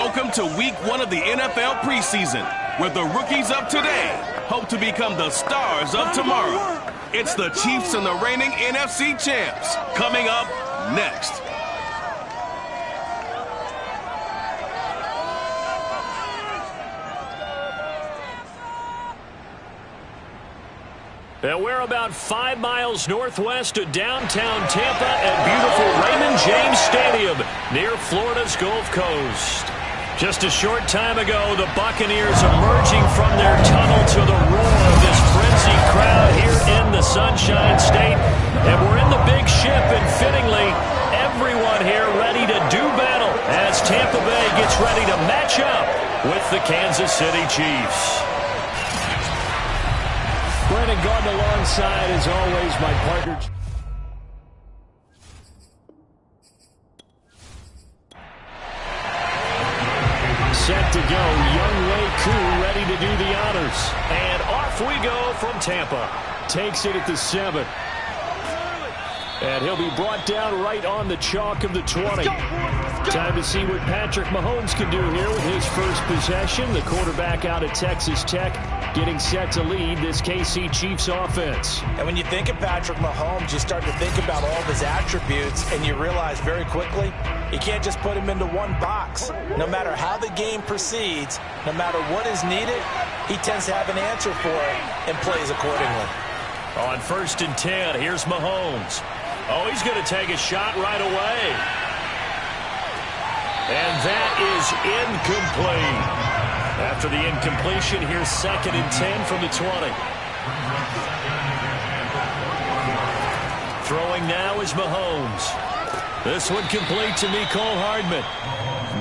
Welcome to week 1 of the NFL preseason, where the rookies of today hope to become the stars of tomorrow. It's the Chiefs and the reigning NFC champs coming up next. And we're about 5 miles northwest of downtown Tampa at beautiful Raymond James Stadium near Florida's Gulf Coast. Just a short time ago, the Buccaneers emerging from their tunnel to the roar of this frenzied crowd here in the Sunshine State. And we're in the big ship, and fittingly, everyone here ready to do battle as Tampa Bay gets ready to match up with the Kansas City Chiefs. Brandon Gaudin alongside, as always, my partner. Set to go, Younghoe Koo ready to do the honors. And off we go from Tampa. Takes it at the 7. And he'll be brought down right on the chalk of the 20. Time to see what Patrick Mahomes can do here with his first possession. The quarterback out of Texas Tech getting set to lead this KC Chiefs offense. And when you think of Patrick Mahomes, you start to think about all of his attributes, and you realize very quickly you can't just put him into one box. No matter how the game proceeds, no matter what is needed, he tends to have an answer for it and plays accordingly. On 1st and 10, here's Mahomes. Oh, he's going to take a shot right away. And that is incomplete. After the incompletion, here's 2nd and 10 from the 20. Throwing now is Mahomes. This one complete to Mecole Hardman.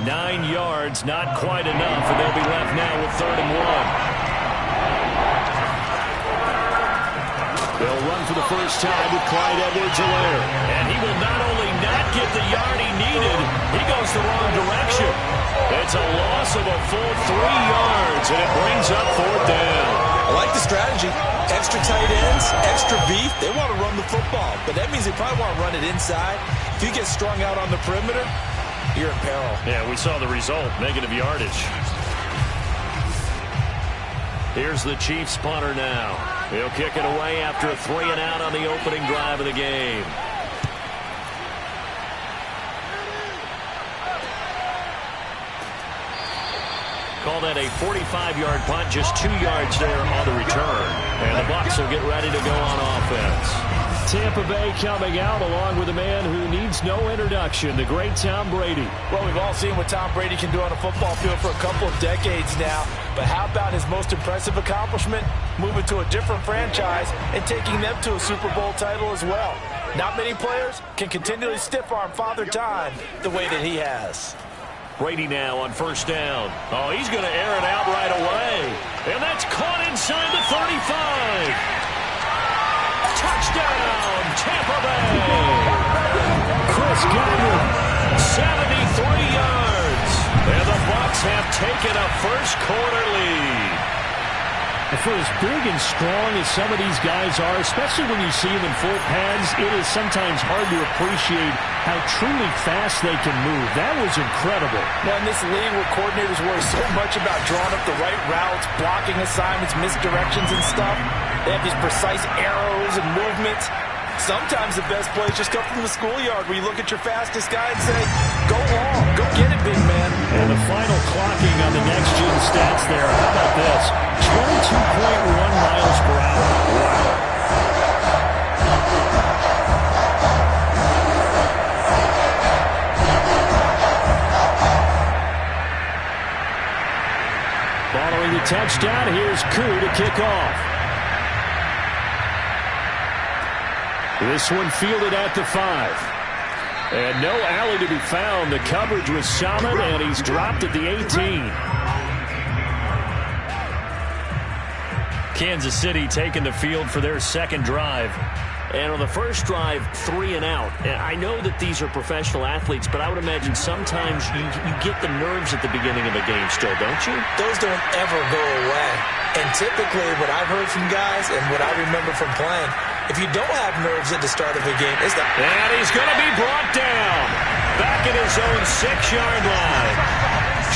9 yards, not quite enough, and they'll be left now with 3rd and 1. They'll run for the first time with Clyde Edwards-Helaire. And he will not only not get the yard he needed, he goes the wrong direction. It's a loss of a full 3 yards, and it brings up 4th down. I like the strategy. Extra tight ends, extra beef. They want to run the football, but that means they probably want to run it inside. If you get strung out on the perimeter, you're in peril. Yeah, we saw the result, negative yardage. Here's the Chiefs punter now. He'll kick it away after a 3 and out on the opening drive of the game. Call that a 45-yard punt, just 2 yards there on the return. And the Bucs will get ready to go on offense. Tampa Bay coming out along with a man who needs no introduction, the great Tom Brady. Well, we've all seen what Tom Brady can do on a football field for a couple of decades now. But how about his most impressive accomplishment? Moving to a different franchise and taking them to a Super Bowl title as well. Not many players can continually stiff-arm Father Time the way that he has. Brady now on 1st down. Oh, he's going to air it out right away. And that's caught inside the 35. Touchdown, Tampa Bay. Chris Godwin, 73 yards. And the Bucs have taken a first-quarter lead. For as big and strong as some of these guys are, especially when you see them in full pads, it is sometimes hard to appreciate how truly fast they can move. That was incredible. Now, in this league where coordinators worry so much about drawing up the right routes, blocking assignments, misdirections and stuff, they have these precise arrows and movements. Sometimes the best plays just come from the schoolyard where you look at your fastest guy and say, go long, go get it, big man. And the final clocking on the next-gen stats there, how about this? 22.1 miles per hour. Wow. Following the touchdown, here's Koo to kick off. This one fielded at the 5. And no alley to be found. The coverage was solid, and he's dropped at the 18. Kansas City taking the field for their second drive. And on the first drive, 3 and out. And I know that these are professional athletes, but I would imagine sometimes you get the nerves at the beginning of a game still, don't you? Those don't ever go away. And typically what I've heard from guys and what I remember from playing, if you don't have nerves at the start of a game, it's not. And he's going to be brought down back at his own 6-yard line.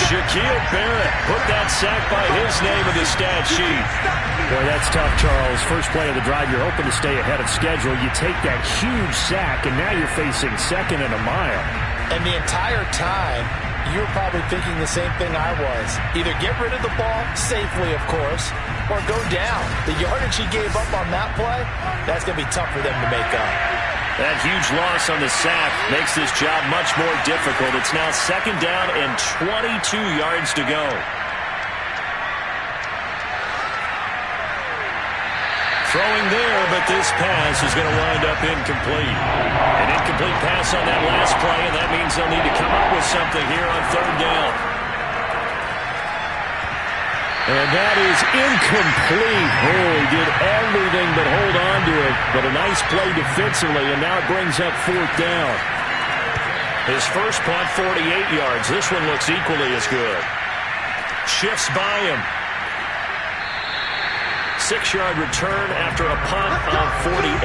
Shaquille Barrett put that sack by his name in the stat sheet. Boy, that's tough, Charles. First play of the drive, you're hoping to stay ahead of schedule. You take that huge sack, and now you're facing second and a mile. And the entire time, you were probably thinking the same thing I was. Either get rid of the ball, safely, of course, or go down. The yardage he gave up on that play, that's going to be tough for them to make up. That huge loss on the sack makes this job much more difficult. It's now second down and 22 yards to go. Throwing there, but this pass is going to wind up incomplete. An incomplete pass on that last play, and that means they'll need to come up with something here on third down. And that is incomplete. Oh, he did everything but hold on to it. But a nice play defensively, and now it brings up fourth down. His first punt, 48 yards. This one looks equally as good. Shifts by him. 6-yard return after a punt of 48.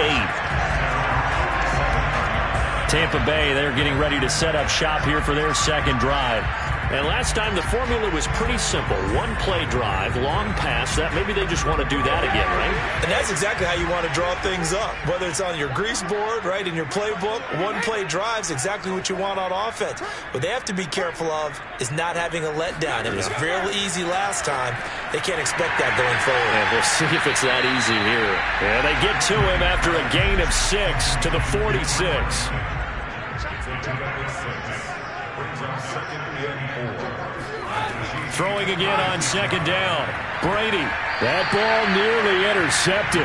Tampa Bay, they're getting ready to set up shop here for their second drive. And last time the formula was pretty simple. One-play drive, long pass. That maybe they just want to do that again, right? And that's exactly how you want to draw things up. Whether it's on your grease board, right, in your playbook, one-play drive's exactly what you want on offense. What they have to be careful of is not having a letdown. It was fairly easy last time. They can't expect that going forward. And we'll see if it's that easy here. Yeah, they get to him after a gain of 6 to the 46. Throwing again on second down. Brady. That ball nearly intercepted.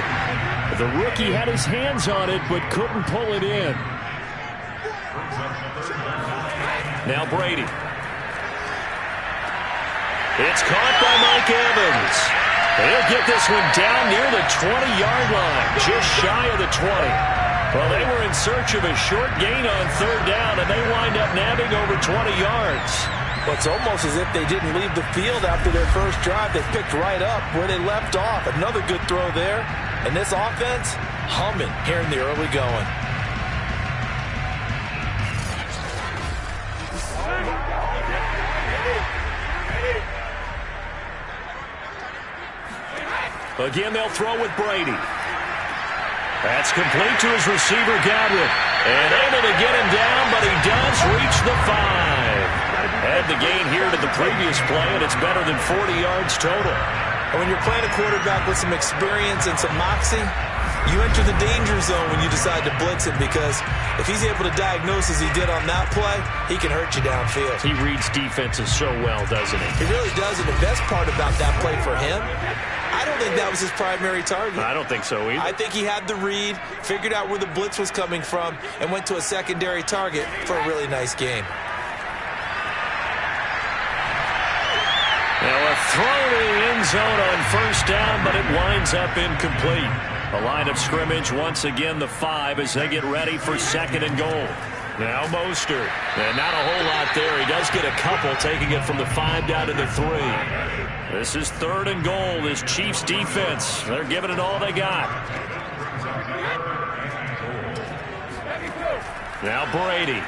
The rookie had his hands on it but couldn't pull it in. Now Brady. It's caught by Mike Evans. He'll get this one down near the 20-yard line, just shy of the 20. Well, they were in search of a short gain on third down, and they wind up nabbing over 20 yards. Well, it's almost as if they didn't leave the field after their first drive. They picked right up where they left off. Another good throw there. And this offense, humming here in the early going. Again, they'll throw with Brady. That's complete to his receiver, Godwin. And able to get him down, but he does reach the 5. Had the gain here to the previous play, and it's better than 40 yards total. And when you're playing a quarterback with some experience and some moxie, you enter the danger zone when you decide to blitz him, because if he's able to diagnose as he did on that play, he can hurt you downfield. He reads defenses so well, doesn't he? He really does, and the best part about that play for him, I don't think that was his primary target. I don't think so either. I think he had the read, figured out where the blitz was coming from, and went to a secondary target for a really nice game. Now a throw to the end zone on first down, but it winds up incomplete. A line of scrimmage, once again the 5 as they get ready for second and goal. Now Mostert. And not a whole lot there. He does get a couple, taking it from the 5 down to the 3. This is third and goal. This Chiefs defense, they're giving it all they got. Now Brady.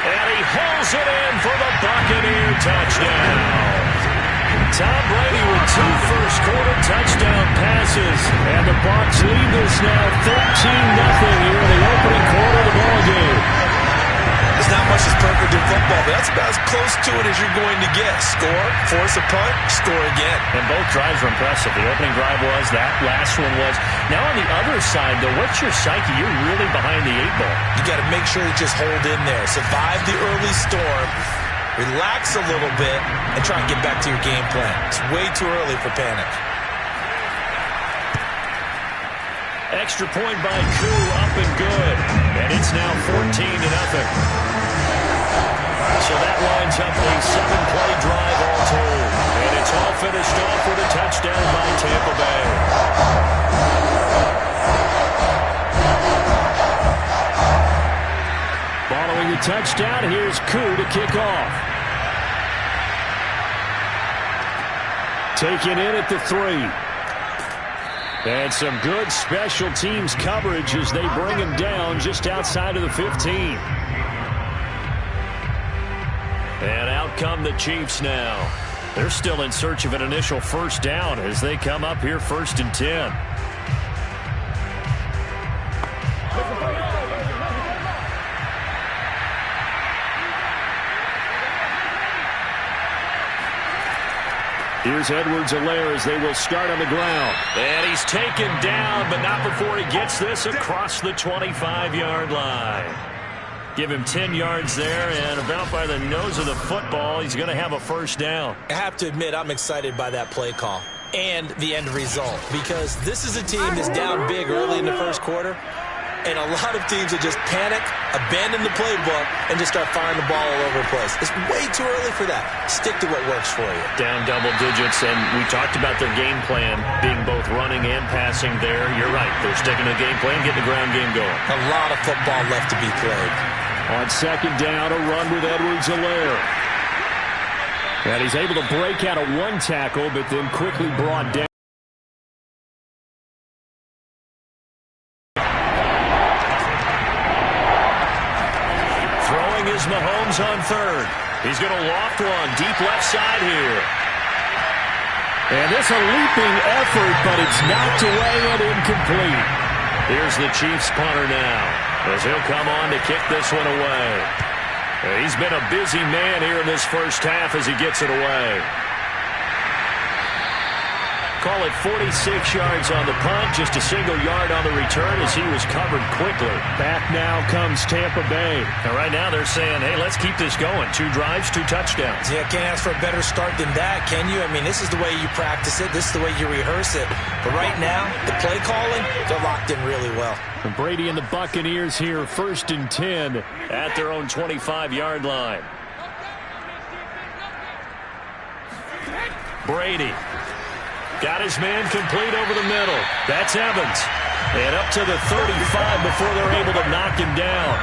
And he hauls it in for the Buccaneer touchdown. Tom Brady with 2 first-quarter touchdown passes. And the Bucs lead this now 13-0 here in the opening quarter of the ballgame. There's not much that's perfect in football, but that's about as close to it as you're going to get. Score, force a punt, score again. And both drives were impressive. The opening drive was, that last one was. Now on the other side, though, what's your psyche? You're really behind the 8-ball. You got to make sure you just hold in there. Survive the early storm. Relax a little bit and try and get back to your game plan. It's way too early for panic. Extra point by Koo, up and good. And it's now 14-0. So that lines up a 7-play drive all told. And it's all finished off with a touchdown by Tampa Bay. Following the touchdown, here's Koo to kick off. Taken in at the 3. And some good special teams coverage as they bring him down just outside of the 15. And out come the Chiefs now. They're still in search of an initial first down as they come up here 1st and 10. Here's Edwards-Helaire as they will start on the ground. And he's taken down, but not before he gets this across the 25-yard line. Give him 10 yards there, and about by the nose of the football, he's going to have a first down. I have to admit, I'm excited by that play call and the end result, because this is a team that's down big early in the first quarter, and a lot of teams that just panic, abandon the playbook, and just start firing the ball all over the place. It's way too early for that. Stick to what works for you. Down double digits, and we talked about their game plan being both running and passing there. You're right. They're sticking to the game plan, getting the ground game going. A lot of football left to be played. On 2nd down, a run with Edwards-Helaire. And he's able to break out of one tackle, but then quickly brought down. Throwing is Mahomes on 3rd. He's going to loft one deep left side here. And this a leaping effort, but it's knocked away and incomplete. Here's the Chiefs punter now, as he'll come on to kick this one away. He's been a busy man here in this first half as he gets it away. Call it 46 yards on the punt, just a single yard on the return as he was covered quickly. Back now comes Tampa Bay. And right now they're saying, hey, let's keep this going. 2 drives, 2 touchdowns. Yeah, can't ask for a better start than that, can you? I mean, this is the way you practice it. This is the way you rehearse it. But right now, the play calling, they're locked in really well. And Brady and the Buccaneers here, 1st and 10 at their own 25-yard line. Brady. Got his man complete over the middle. That's Evans. And up to the 35 before they're able to knock him down.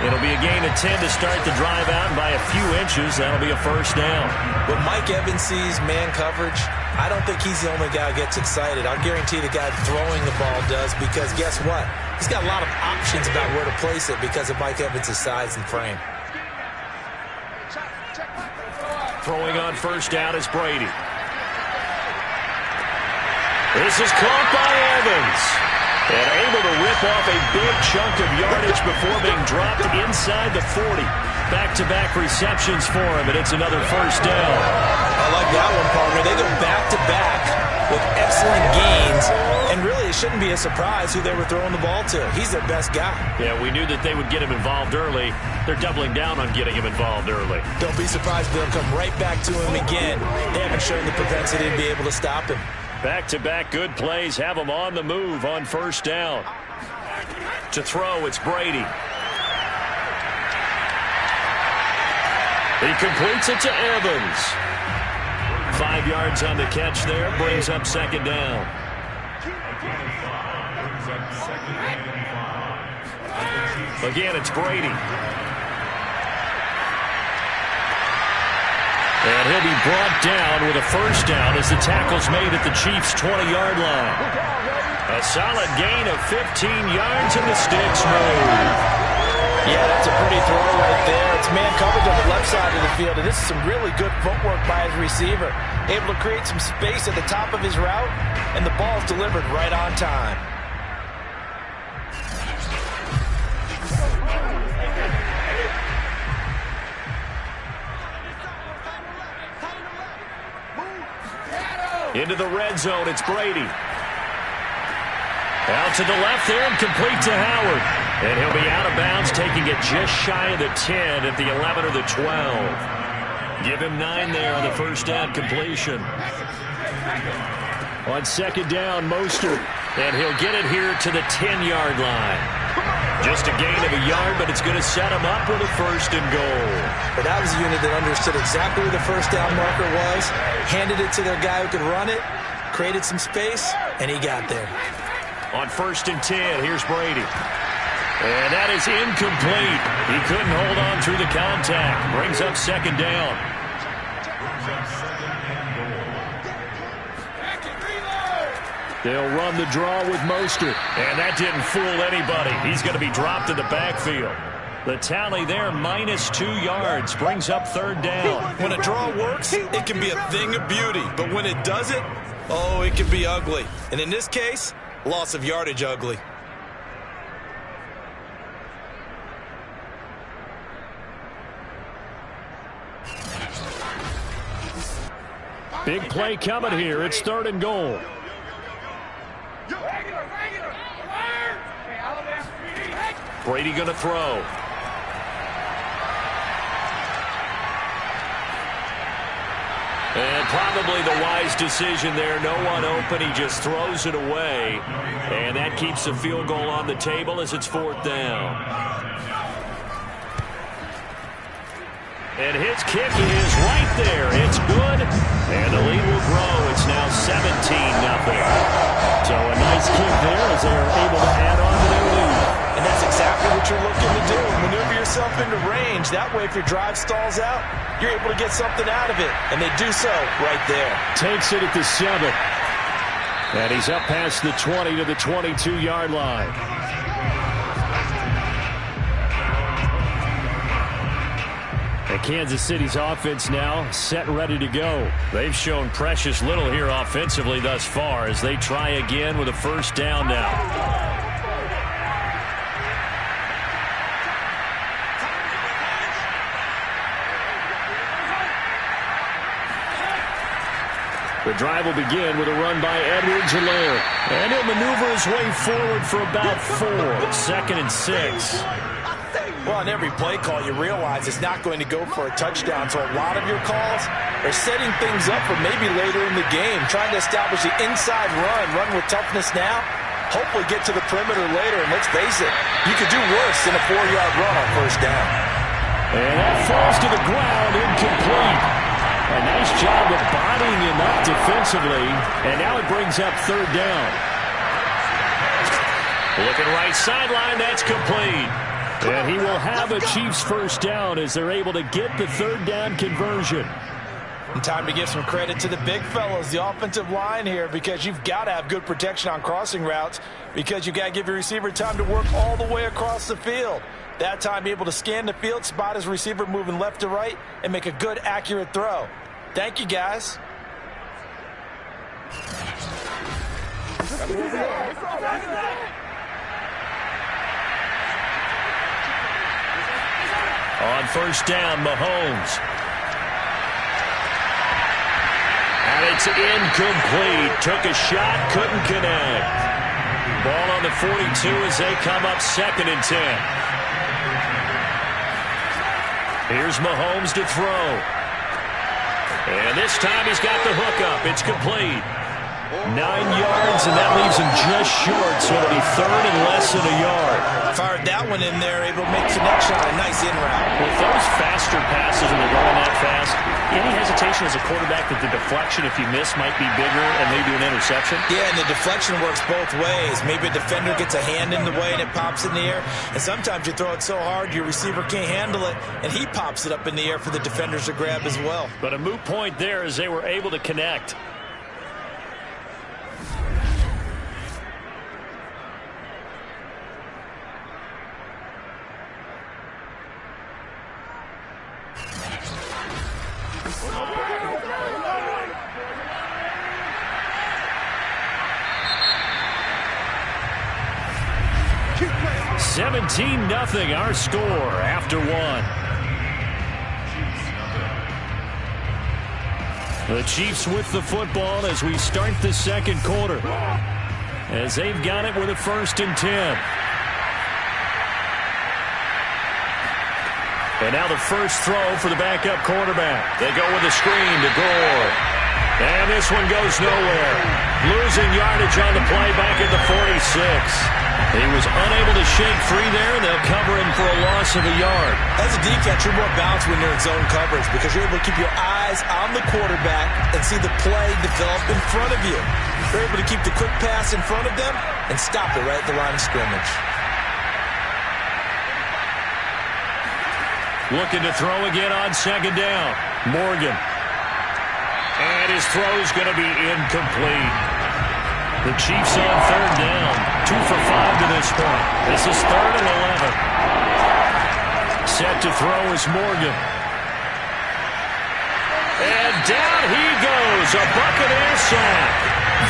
It'll be a gain of 10 to start the drive out, and by a few inches, that'll be a first down. When Mike Evans sees man coverage, I don't think he's the only guy who gets excited. I'll guarantee the guy throwing the ball does, because guess what? He's got a lot of options about where to place it because of Mike Evans' size and frame. Throwing on first down is Brady. This is caught by Evans. And able to rip off a big chunk of yardage before being dropped inside the 40. Back-to-back receptions for him, and it's another first down. I like that one, partner. They go back-to-back with excellent gains. And really, it shouldn't be a surprise who they were throwing the ball to. He's their best guy. Yeah, we knew that they would get him involved early. They're doubling down on getting him involved early. Don't be surprised they'll come right back to him again. They haven't shown the propensity to be able to stop him. Back-to-back good plays have him on the move on first down. To throw, it's Brady. He completes it to Evans. 5 yards on the catch there, brings up 2nd down. Again, it's Brady. And he'll be brought down with a first down as the tackle's made at the Chiefs' 20-yard line. A solid gain of 15 yards and the sticks move. Yeah, that's a pretty throw right there. It's man coverage on the left side of the field, and this is some really good footwork by his receiver. Able to create some space at the top of his route, and the ball's delivered right on time. Into the red zone, it's Brady. Out to the left there and complete to Howard. And he'll be out of bounds, taking it just shy of the 10 at the 11 or the 12. Give him 9 there on the first down completion. On 2nd down, Mostert. And he'll get it here to the 10-yard line. Just a gain of a yard, but it's going to set him up with a 1st and goal. But that was a unit that understood exactly where the first down marker was, handed it to their guy who could run it, created some space, and he got there. On 1st and 10, here's Brady. And that is incomplete. He couldn't hold on through the contact. Brings up 2nd down. They'll run the draw with Mostert. And that didn't fool anybody. He's going to be dropped in the backfield. The tally there, -2 yards, brings up third down. When a draw works, it can be a thing of beauty. But when it doesn't, oh, it can be ugly. And in this case, loss of yardage ugly. Big play coming here. It's 3rd and goal. Brady going to throw. And probably the wise decision there. No one open. He just throws it away. And that keeps the field goal on the table as it's 4th down. And his kick is right there. It's good. And the lead will grow. It's now 17-0. So a nice kick there as they are able to add on to their lead. And that's exactly what you're looking to do. Maneuver yourself into range. That way, if your drive stalls out, you're able to get something out of it. And they do so right there. Takes it at the 7. And he's up past the 20 to the 22-yard line. And Kansas City's offense now set and ready to go. They've shown precious little here offensively thus far as they try again with a 1st down now. The drive will begin with a run by Edwards-Helaire. And he'll maneuver his way forward for about 4. 2nd and 6. Well, on every play call, you realize it's not going to go for a touchdown. So a lot of your calls are setting things up for maybe later in the game, trying to establish the inside run with toughness now, hopefully get to the perimeter later. And let's face it, you could do worse than a 4-yard run on 1st down. And that falls to the ground, incomplete. A nice job of bodying him up defensively. And now it brings up 3rd down. Looking right sideline, that's complete. And he will have a Chiefs 1st down as they're able to get the 3rd down conversion. And time to give some credit to the big fellows, the offensive line here, because you've got to have good protection on crossing routes because you've got to give your receiver time to work all the way across the field. That time, be able to scan the field, spot his receiver moving left to right, and make a good, accurate throw. Thank you, guys. On 1st down, Mahomes. And it's incomplete. Took a shot, couldn't connect. Ball on the 42 as they come up 2nd and 10. Here's Mahomes to throw. And this time he's got the hook up. It's complete. 9 yards, and that leaves him just short, so it'll be 3rd and less than a yard. Fired that one in there, able to make connection on a nice in-route. With those faster passes when they're going that fast, any hesitation as a quarterback that the deflection, if you miss, might be bigger and maybe an interception? Yeah, and the deflection works both ways. Maybe a defender gets a hand in the way and it pops in the air, and sometimes you throw it so hard your receiver can't handle it, and he pops it up in the air for the defenders to grab as well. But a moot point there as they were able to connect. Nothing, our score after 1. The Chiefs with the football as we start the 2nd quarter. As they've got it with a 1st and 10. And now the first throw for the backup quarterback. They go with a screen to Gore. And this one goes nowhere. Losing yardage on the play back at the 46. He was unable to shake free there, and they'll cover him for a loss of a yard. As a defense, you're more balanced when you're in zone coverage because you're able to keep your eyes on the quarterback and see the play develop in front of you. You're able to keep the quick pass in front of them and stop it right at the line of scrimmage. Looking to throw again on 2nd down. Morgan. And his throw's going to be incomplete. The Chiefs on 3rd down. 2 for 5 to this point. This is 3rd and 11. Set to throw is Morgan. And down he goes. A Buccaneer sack.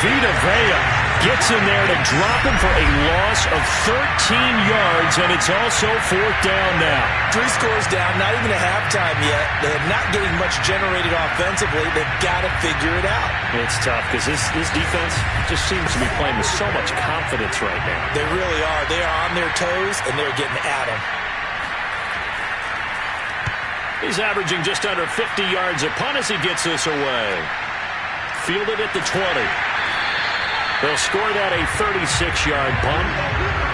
Vita Vea gets in there to drop him for a loss of 13 yards, and it's also 4th down now. 3 scores down, not even a halftime yet. They're not getting much generated offensively. They've got to figure it out. It's tough because this defense just seems to be playing with so much confidence right now. They really are. They are on their toes, and they're getting at them. He's averaging just under 50 yards a punt as he gets this away. Fielded at the 20. They'll score that a 36-yard punt.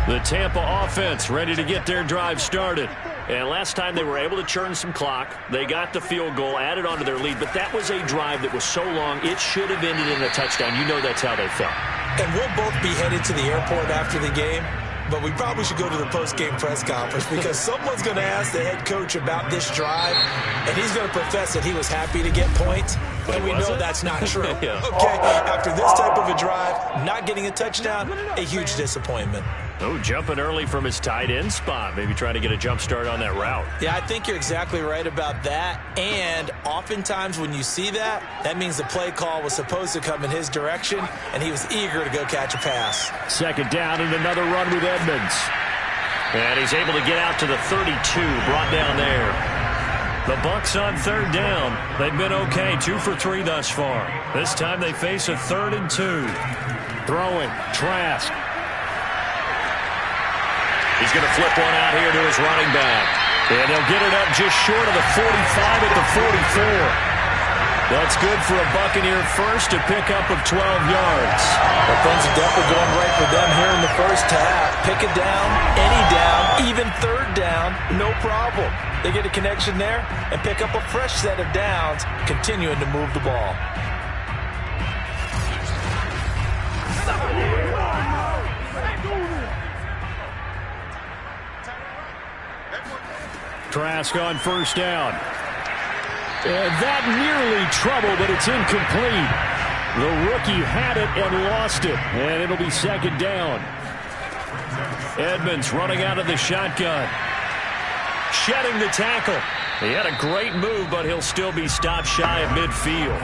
The Tampa offense ready to get their drive started. And last time they were able to churn some clock. They got the field goal, added on to their lead. But that was a drive that was so long, it should have ended in a touchdown. You know that's how they felt. And we'll both be headed to the airport after the game. But we probably should go to the post-game press conference because someone's going to ask the head coach about this drive, and he's going to profess that he was happy to get points. And we know that's not true. Yeah. Okay, after this type of a drive, not getting a touchdown, a huge disappointment. Oh, jumping early from his tight end spot. Maybe trying to get a jump start on that route. Yeah, I think you're exactly right about that. And oftentimes when you see that, that means the play call was supposed to come in his direction, and he was eager to go catch a pass. 2nd down and another run with Edmonds. And he's able to get out to the 32, brought down there. The Bucs on 3rd down. They've been okay, 2 for 3 thus far. This time they face a 3rd and 2. Throwing, Trask. He's going to flip one out here to his running back. And they'll get it up just short of the 45 at the 44. That's good for a Buccaneer first, a pickup of 12 yards. Well, things are definitely going right for them here in the first half. Pick it down, any down, even 3rd down, no problem. They get a connection there and pick up a fresh set of downs, continuing to move the ball. Trask on 1st down. And that nearly trouble, but it's incomplete. The rookie had it and lost it. And it'll be 2nd down. Edmonds running out of the shotgun. Shedding the tackle. He had a great move, but he'll still be stopped shy of midfield.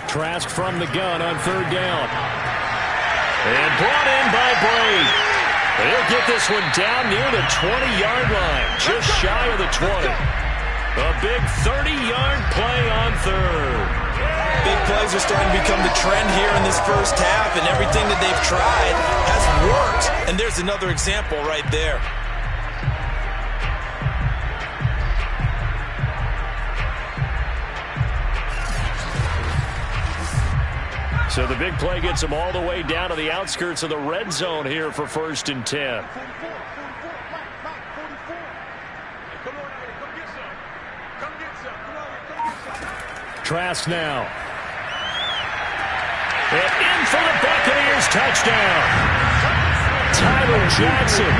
Trask from the gun on 3rd down. And brought in by Brady. He'll get this one down near the 20-yard line, just shy of the 20. A big 30-yard play on 3rd. Big plays are starting to become the trend here in this first half, and everything that they've tried has worked. And there's another example right there. So the big play gets them all the way down to the outskirts of the red zone here for 1st and 10. Trask now. And in for the Buccaneers touchdown. Tyler Jackson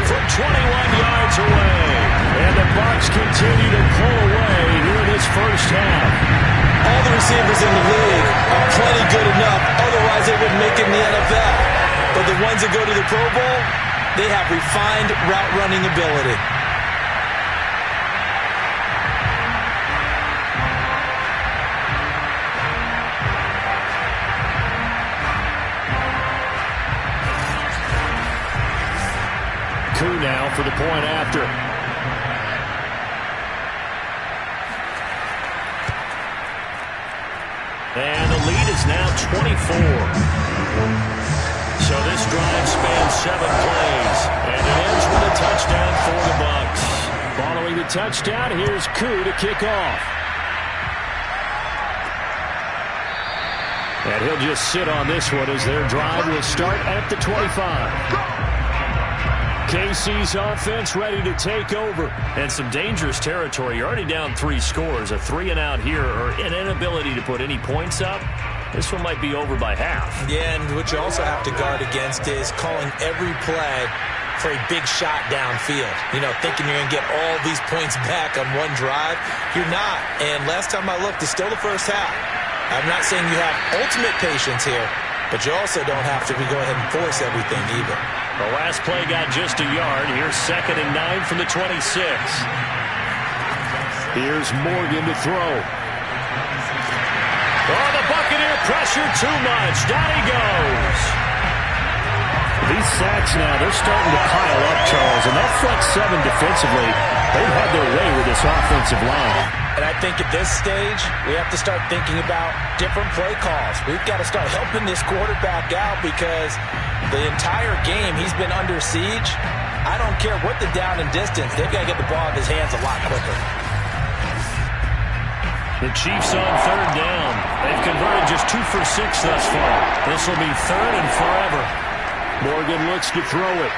from 21 yards away. And the Bucs continue to pull away here in this first half. All the receivers in the league are plenty good enough. Otherwise, they wouldn't make it in the NFL. But the ones that go to the Pro Bowl, they have refined route running ability. Koo now for the point after. And the lead is now 24. So this drive spans 7 plays. And it ends with a touchdown for the Bucs. Following the touchdown, here's Koo to kick off. And he'll just sit on this one as their drive will start at the 25. KC's offense ready to take over. And some dangerous territory. You're already down 3 scores. A 3-and-out here or an inability to put any points up. This one might be over by half. Yeah, and what you also have to guard against is calling every play for a big shot downfield. You know, thinking you're going to get all these points back on one drive. You're not. And last time I looked, it's still the first half. I'm not saying you have ultimate patience here, but you also don't have to go ahead and force everything either. The last play got just a yard. Here's 2nd and 9 from the 26. Here's Morgan to throw. Oh, the Buccaneer pressure too much. Down he goes. These sacks now, they're starting to pile up, Charles. And that front 7 defensively, they've had their way with this offensive line. And I think at this stage, we have to start thinking about different play calls. We've got to start helping this quarterback out because the entire game he's been under siege. I don't care what the down and distance. They've got to get the ball in his hands a lot quicker. The Chiefs on 3rd down. They've converted just 2 for 6 thus far. This will be 3rd and forever. Morgan looks to throw it.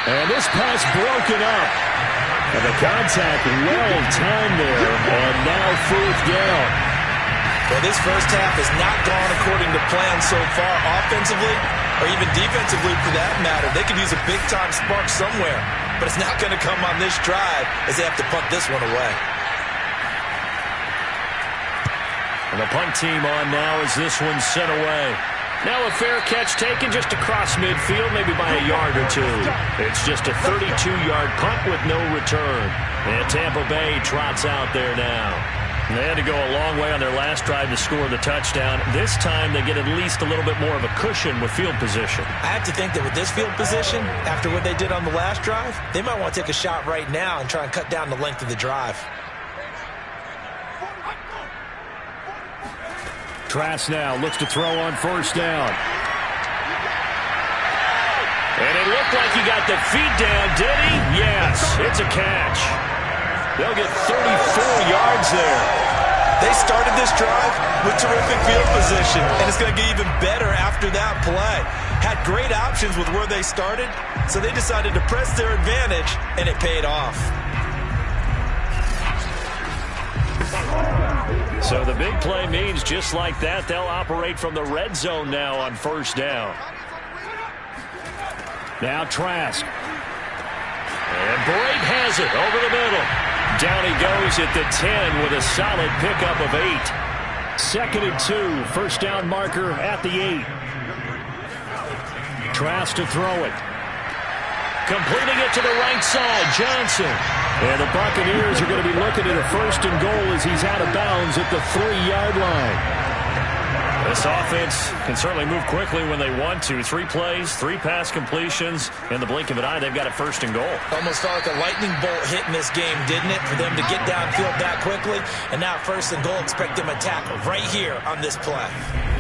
And this pass broken up. And the contact well timed there. And now 4th down. Well, this first half has not gone according to plan so far offensively or even defensively for that matter. They could use a big-time spark somewhere, but it's not going to come on this drive as they have to punt this one away. And the punt team on now as this one's sent away. Now a fair catch taken just across midfield, maybe by a yard or 2. It's just a 32-yard punt with no return. And Tampa Bay trots out there now. They had to go a long way on their last drive to score the touchdown. This time they get at least a little bit more of a cushion with field position. I have to think that with this field position, after what they did on the last drive, they might want to take a shot right now and try and cut down the length of the drive. Trask now looks to throw on 1st down. And it looked like he got the feet down, did he? Yes, it's a catch. They'll get 34 yards there. They started this drive with terrific field position, and it's going to get even better after that play. Had great options with where they started, so they decided to press their advantage, and it paid off. So the big play means just like that, they'll operate from the red zone now on 1st down. Now Trask. And Brate has it over the middle. Down he goes at the 10 with a solid pickup of 8. 2nd and 2. 1st down marker at the 8. Trask to throw it. Completing it to the right side, Johnson. And the Buccaneers are going to be looking at a 1st and goal as he's out of bounds at the 3-yard line. This offense can certainly move quickly when they want to. 3 plays, 3 pass completions. In the blink of an eye, they've got a 1st and goal. Almost felt like a lightning bolt hit in this game, didn't it? For them to get downfield that quickly. And now 1st and goal, expect them to tackle right here on this play.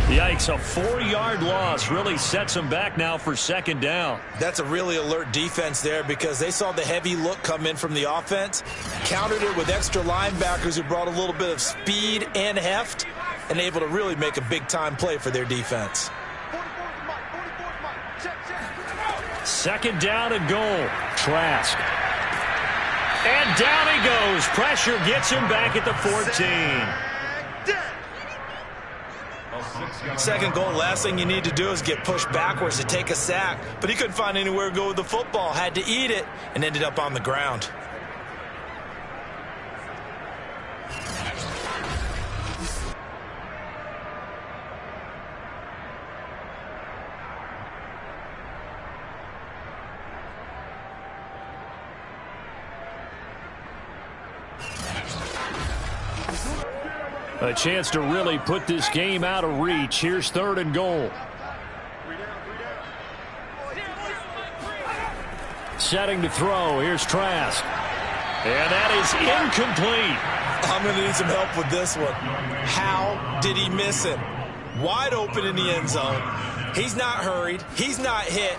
Yikes, a 4-yard loss really sets them back now for 2nd down. That's a really alert defense there because they saw the heavy look come in from the offense, countered it with extra linebackers who brought a little bit of speed and heft, and able to really make a big-time play for their defense. 2nd down and goal. Trask. And down he goes. Pressure gets him back at the 14. 2nd goal, last thing you need to do is get pushed backwards to take a sack. But he couldn't find anywhere to go with the football. Had to eat it and ended up on the ground. A chance to really put this game out of reach. Here's 3rd and goal. Setting to throw. Here's Trask. And that is incomplete. I'm going to need some help with this one. How did he miss him? Wide open in the end zone. He's not hurried. He's not hit.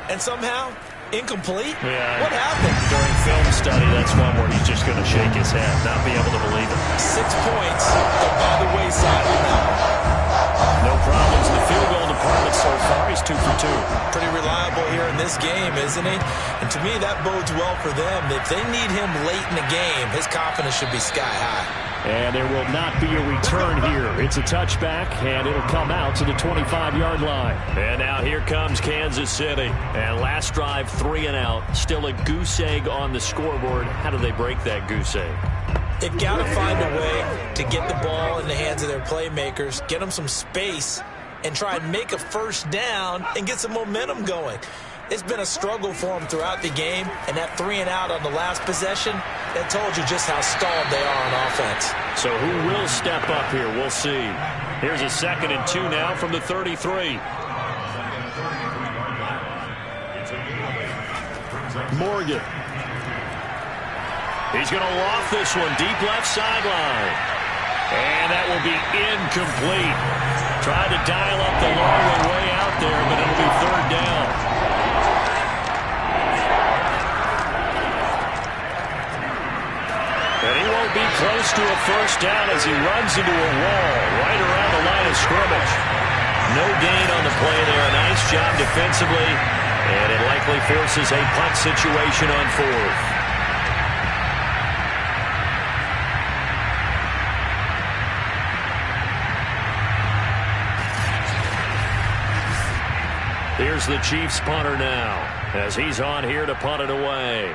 And somehow Incomplete? Yeah. What happened? During film study, that's one where he's just going to shake his head, not be able to believe it. 6 points go by the wayside on that one. No problems in the field goal department so far. He's 2 for 2. Pretty reliable here in this game, isn't he? And to me, that bodes well for them. If they need him late in the game, his confidence should be sky high. And there will not be a return here. It's a touchback, and it'll come out to the 25-yard line. And now here comes Kansas City. And last drive, 3 and out. Still a goose egg on the scoreboard. How do they break that goose egg? They've got to find a way to get the ball in the hands of their playmakers, get them some space, and try and make a first down and get some momentum going. It's been a struggle for them throughout the game, and that 3 and out on the last possession, that told you just how stalled they are on offense. So who will step up here? We'll see. Here's a 2nd and 2 now from the 33. Morgan. He's going to loft this one deep left sideline. And that will be incomplete. Tried to dial up the long way out there, but it'll be 3rd down. And he won't be close to a first down as he runs into a wall right around the line of scrimmage. No gain on the play there. A nice job defensively. And it likely forces a punt situation on 4th. Here's the Chiefs punter now as he's on here to punt it away.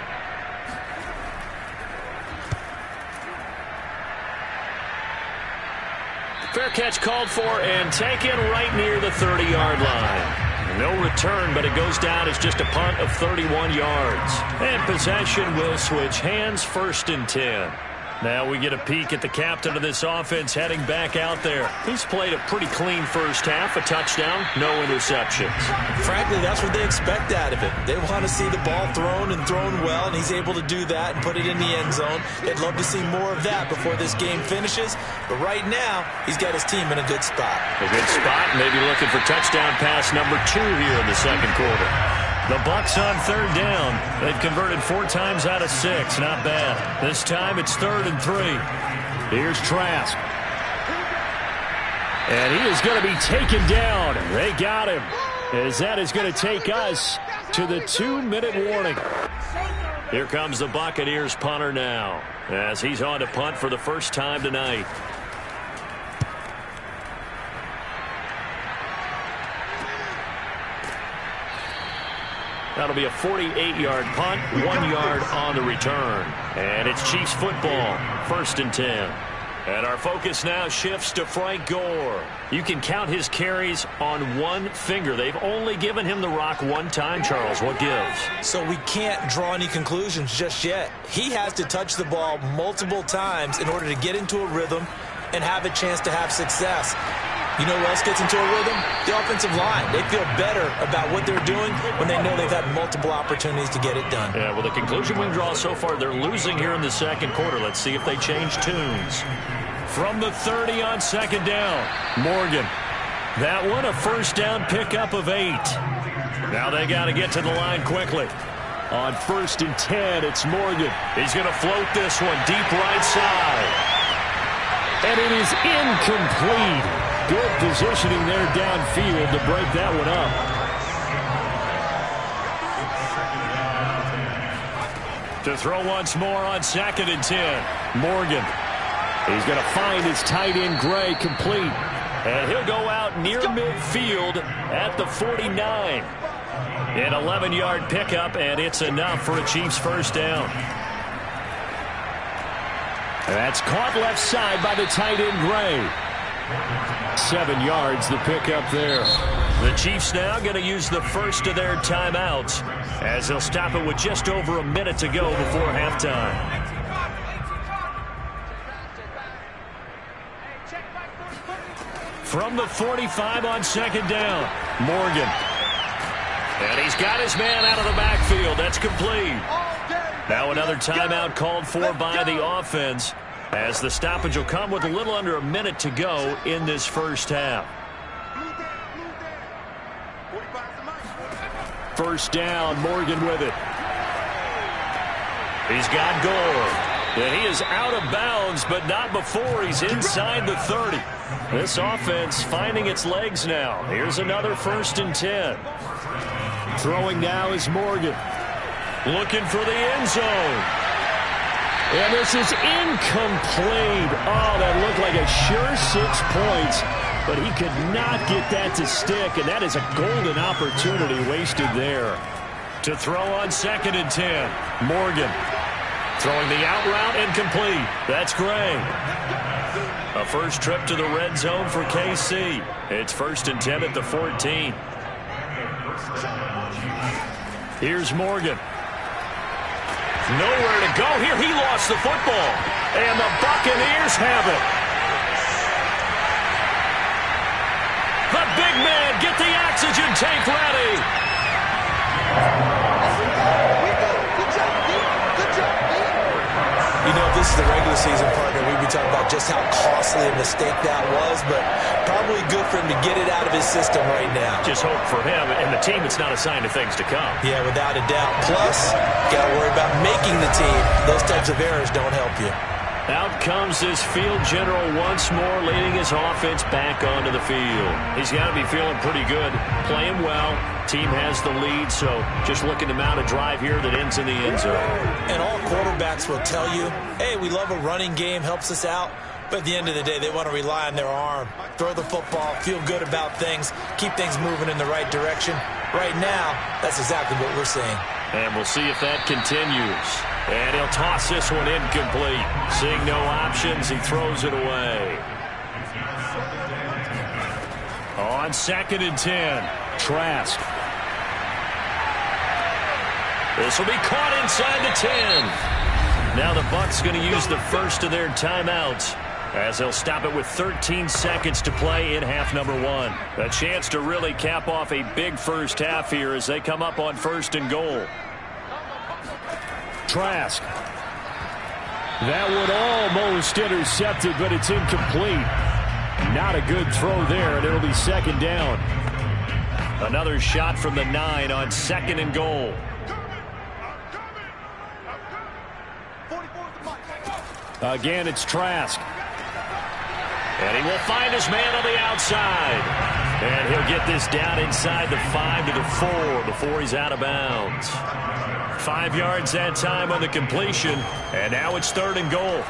Fair catch called for and taken right near the 30-yard line. No return, but it goes down as just a punt of 31 yards. And possession will switch hands, 1st and 10. Now we get a peek at the captain of this offense heading back out there. He's played a pretty clean first half, a touchdown, no interceptions. Frankly, that's what they expect out of him. They want to see the ball thrown and thrown well, and he's able to do that and put it in the end zone. They'd love to see more of that before this game finishes, but right now, he's got his team in a good spot. A good spot, maybe looking for touchdown pass number 2 here in the 2nd quarter. The Bucs on 3rd down. They've converted 4 times out of 6. Not bad. This time it's 3rd and 3. Here's Trask. And he is going to be taken down. They got him. As that is going to take us to the 2-minute warning. Here comes the Buccaneers punter now as he's on to punt for the first time tonight. That'll be a 48-yard punt, 1 yard on the return. And it's Chiefs football, 1st and 10. And our focus now shifts to Frank Gore. You can count his carries on 1 finger. They've only given him the rock 1 time, Charles. What gives? So we can't draw any conclusions just yet. He has to touch the ball multiple times in order to get into a rhythm and have a chance to have success. You know who else gets into a rhythm? The offensive line. They feel better about what they're doing when they know they've had multiple opportunities to get it done. Yeah, well, the conclusion we draw so far, they're losing here in the 2nd quarter. Let's see if they change tunes. From the 30 on 2nd down, Morgan. That one, a first down pickup of 8. Now they got to get to the line quickly. On 1st and 10, it's Morgan. He's going to float this one deep right side. And it is incomplete. Good positioning there downfield to break that one up. To throw once more on 2nd and 10. Morgan. He's going to find his tight end, Gray, complete. And he'll go out near midfield at the 49. An 11-yard pickup, and it's enough for a Chiefs first down. That's caught left side by the tight end, Gray. 7 yards, the pickup there. The Chiefs now going to use the first of their timeouts as they'll stop it with just over a minute to go before halftime. From the 45 on 2nd down, Morgan. And he's got his man out of the backfield. That's complete. Now another timeout called for by the offense, as the stoppage will come with a little under a minute to go in this first half. First down, Morgan with it. He's got Gore. And he is out of bounds, but not before he's inside the 30. This offense finding its legs now. Here's another 1st and 10. Throwing now is Morgan. Looking for the end zone. And this is incomplete. Oh, that looked like a sure 6 points, but he could not get that to stick, and that is a golden opportunity wasted there. To throw on 2nd and 10, Morgan. Throwing the out route incomplete. That's Gray. A first trip to the red zone for KC. It's 1st and 10 at the 14. Here's Morgan. Nowhere to go here. He lost the football. And the Buccaneers have it. The big man, get the oxygen tank ready. You know, this is the regular season, partner. We'd be talking about just how costly a mistake that was, but probably good for him to get it out of his system right now. Just hope for him and the team it's not a sign of things to come. Yeah, without a doubt. Plus, got to worry about making the team. Those types of errors don't help you. Out comes this field general once more, leading his offense back onto the field. He's got to be feeling pretty good, playing well. Team has the lead, so just looking to mount a drive here that ends in the end zone. And all quarterbacks will tell you, hey, we love a running game, helps us out. But at the end of the day, they want to rely on their arm, throw the football, feel good about things, keep things moving in the right direction. Right now, that's exactly what we're seeing. And we'll see if that continues. And he'll toss this one incomplete. Seeing no options, he throws it away. On 2nd and 10, Trask. This will be caught inside the 10. Now the Bucs going to use the first of their timeouts, as they'll stop it with 13 seconds to play in half number 1. A chance to really cap off a big first half here as they come up on 1st and goal. Trask. That one almost intercepted, but it's incomplete. Not a good throw there, and it'll be 2nd down. Another shot from the 9 on 2nd and goal. Again, it's Trask. And he will find his man on the outside. And he'll get this down inside the 5 to the 4 before he's out of bounds. 5 yards that time on the completion. And now it's 3rd and goal.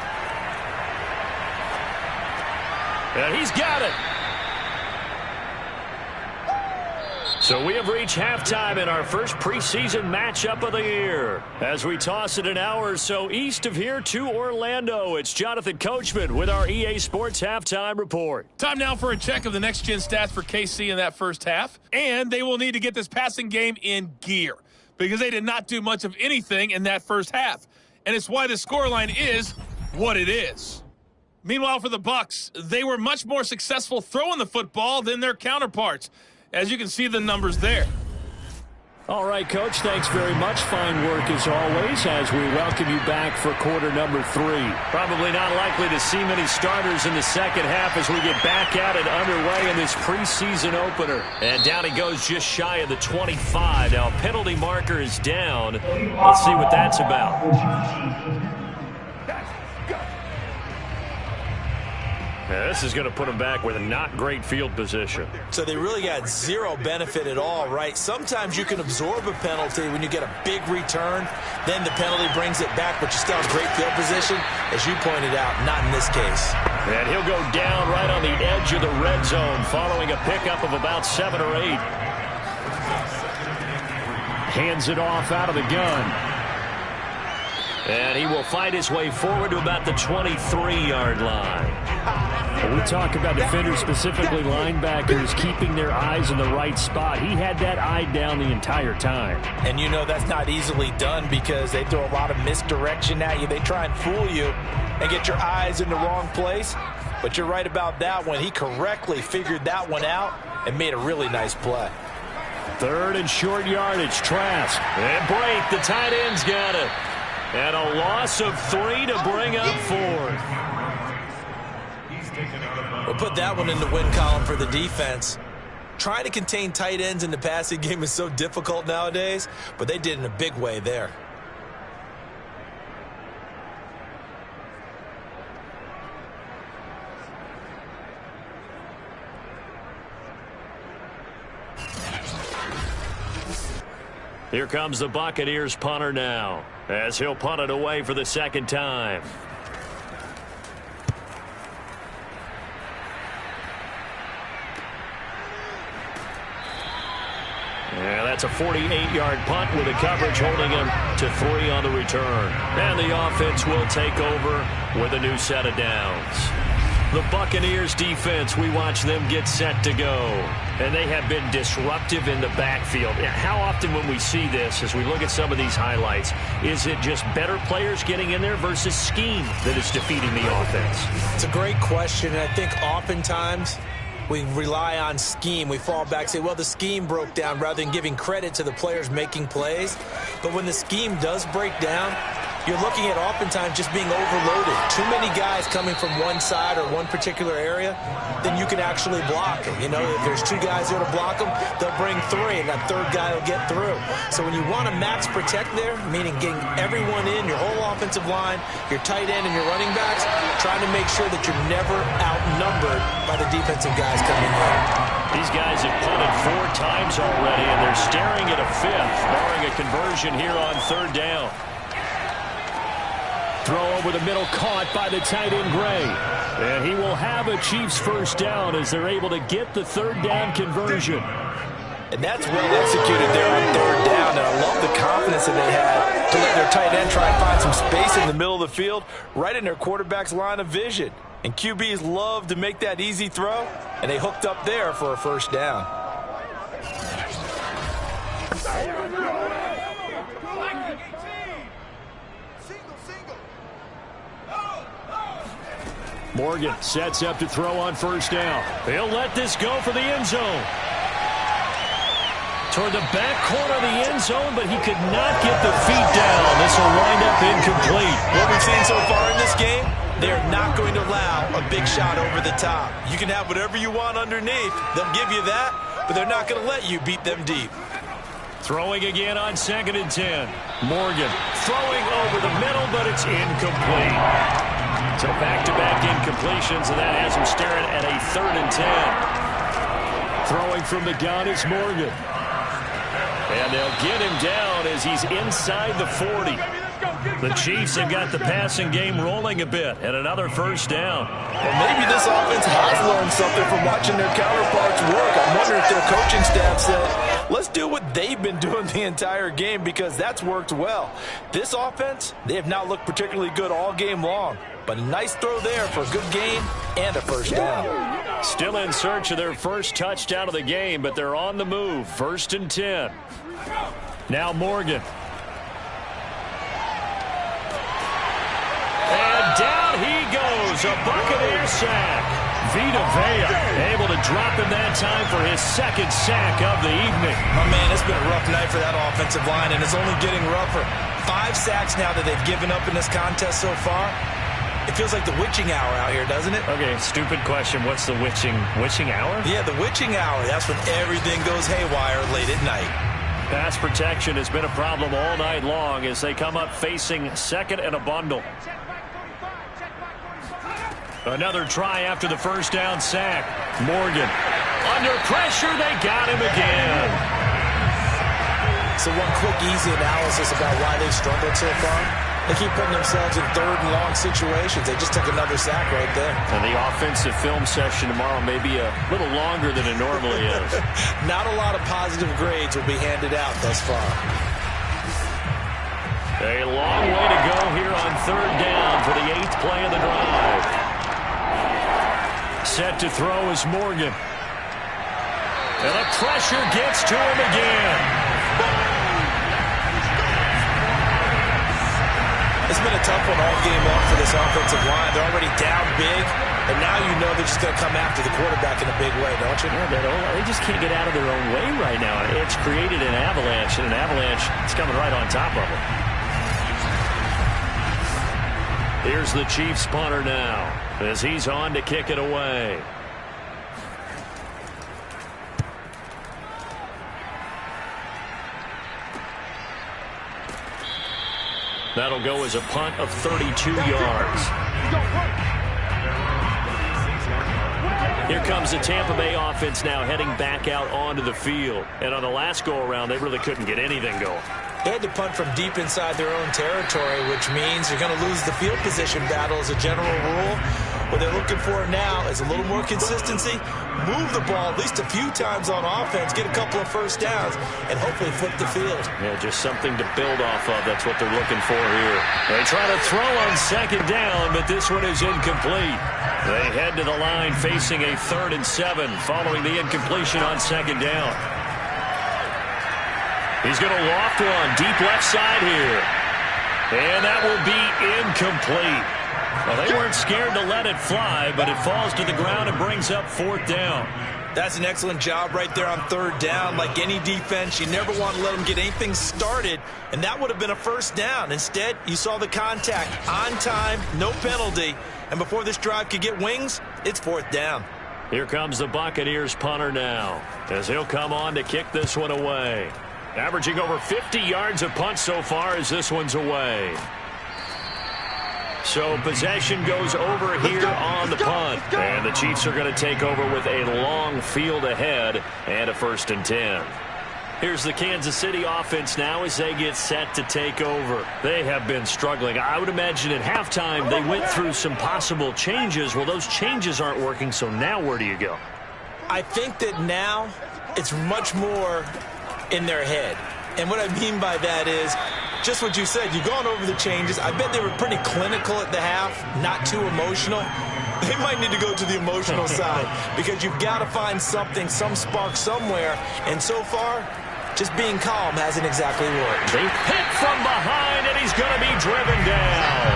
And he's got it. So we have reached halftime in our first preseason matchup of the year. As we toss it an hour or so east of here to Orlando, it's Jonathan Coachman with our EA Sports Halftime Report. Time now for a check of the next-gen stats for KC in that first half. And they will need to get this passing game in gear, because they did not do much of anything in that first half. And it's why the scoreline is what it is. Meanwhile, for the Bucs, they were much more successful throwing the football than their counterparts, as you can see the numbers there. All right, Coach, thanks very much. Fine work as always as we welcome you back for quarter number 3. Probably not likely to see many starters in the second half as we get back at it underway in this preseason opener. And down he goes just shy of the 25. Now, penalty marker is down. Let's see what that's about. Yeah, this is going to put them back with a not great field position. So they really got zero benefit at all, right? Sometimes you can absorb a penalty when you get a big return. Then the penalty brings it back, but you still have great field position. As you pointed out, not in this case. And he'll go down right on the edge of the red zone following a pickup of about 7 or 8. Hands it off out of the gun. And he will fight his way forward to about the 23-yard line. When we talk about defenders, specifically linebackers, keeping their eyes in the right spot, he had that eye down the entire time. And you know that's not easily done because they throw a lot of misdirection at you. They try and fool you and get your eyes in the wrong place. But you're right about that one. He correctly figured that one out and made a really nice play. 3rd and short yardage, Trask. And break, the tight end's got it. And a loss of 3 to bring up 4th. We'll put that one in the win column for the defense. trying to contain tight ends in the passing game is so difficult nowadays, but they did in a big way there. Here comes the Buccaneers punter now, as he'll punt it away for the second time. Yeah, that's a 48-yard punt with the coverage holding him to 3 on the return. And the offense will take over with a new set of downs. The Buccaneers defense, we watch them get set to go. And they have been disruptive in the backfield. How often when we see this, as we look at some of these highlights, is it just better players getting in there versus scheme that is defeating the offense? It's a great question, and I think oftentimes we rely on scheme. We fall back and say, well, the scheme broke down, rather than giving credit to the players making plays. But when the scheme does break down, you're looking at oftentimes just being overloaded. Too many guys coming from one side or one particular area, then you can actually block them. You know, if there's 2 guys there to block them, they'll bring 3, and that 3rd guy will get through. So when you want to max protect there, meaning getting everyone in, your whole offensive line, your tight end and your running backs, trying to make sure that you're never outnumbered by the defensive guys coming in. These guys have punted 4 times already, and they're staring at a 5th, barring a conversion here on 3rd down. Throw over the middle, caught by the tight end Gray. And he will have a Chiefs first down as they're able to get the 3rd down conversion. And that's well executed there on 3rd down, and I love the confidence that they had to let their tight end try and find some space in the middle of the field, right in their quarterback's line of vision. And QBs love to make that easy throw, and they hooked up there for a first down. Morgan sets up to throw on 1st down. He'll let this go for the end zone. Toward the back corner of the end zone, but he could not get the feet down. This will wind up incomplete. What we've seen so far in this game, they're not going to allow a big shot over the top. You can have whatever you want underneath. They'll give you that, but they're not going to let you beat them deep. Throwing again on 2nd and 10. Morgan throwing over the middle, but it's incomplete. So back-to-back incompletions, and that has him staring at a 3rd and 10. Throwing from the gun is Morgan. And they'll get him down as he's inside the 40. The Chiefs have got the passing game rolling a bit, and another first down. And maybe this offense has learned something from watching their counterparts work. I wonder if their coaching staff said, let's do what they've been doing the entire game, because that's worked well. This offense, they have not looked particularly good all game long. But a nice throw there for a good gain and a first down. Still in search of their first touchdown of the game, but they're on the move. 1st and 10. Now Morgan. And down he goes. A Buccaneer sack. Vita Vea able to drop him that time for his 2nd sack of the evening. Oh, man, it's been a rough night for that offensive line, and it's only getting rougher. 5 sacks now that they've given up in this contest so far. It feels like the witching hour out here, doesn't it? Okay, stupid question. What's the witching hour? Yeah, the witching hour. That's when everything goes haywire late at night. Pass protection has been a problem all night long as they come up facing 2nd and a bundle. Another try after the first down sack. Morgan. Under pressure, they got him again. So one quick, easy analysis about why they've struggled so far. They keep putting themselves in 3rd and long situations. They just took another sack right there. And the offensive film session tomorrow may be a little longer than it normally is. Not a lot of positive grades will be handed out thus far. A long way to go here on 3rd down for the 8th play of the drive. Set to throw is Morgan. And the pressure gets to him again. It's been a tough one all game long for this offensive line. They're already down big, and now you know they're just going to come after the quarterback in a big way, don't you? Yeah, they just can't get out of their own way right now. It's created an avalanche, and an avalanche is coming right on top of them. Here's the Chiefs punter now as he's on to kick it away. That'll go as a punt of 32 yards. Here comes the Tampa Bay offense now heading back out onto the field. And on the last go-around, they really couldn't get anything going. They had to punt from deep inside their own territory, which means you're going to lose the field position battle as a general rule. What they're looking for now is a little more consistency, move the ball at least a few times on offense, get a couple of first downs, and hopefully flip the field. Yeah, just something to build off of. That's what they're looking for here. They try to throw on second down, but this one is incomplete. They head to the line facing a 3rd and 7 following the incompletion on second down. He's going to loft one deep left side here. And that will be incomplete. Well, they weren't scared to let it fly, but it falls to the ground and brings up 4th down. That's an excellent job right there on 3rd down. Like any defense, you never want to let them get anything started, and that would have been a first down. Instead, you saw the contact on time, no penalty, and before this drive could get wings, it's 4th down. Here comes the Buccaneers punter now, as he'll come on to kick this one away. Averaging over 50 yards a punt so far as this one's away. So possession goes over here on the punt. And the Chiefs are going to take over with a long field ahead and a 1st and 10. Here's the Kansas City offense now as they get set to take over. They have been struggling. I would imagine at halftime they went through some possible changes. Well, those changes aren't working, so now where do you go? I think that now it's much more in their head. And what I mean by that is just what you said. You've gone over the changes. I bet they were pretty clinical at the half, not too emotional. They might need to go to the emotional side because you've got to find something, some spark somewhere. And so far, just being calm hasn't exactly worked. They hit from behind, and he's going to be driven down.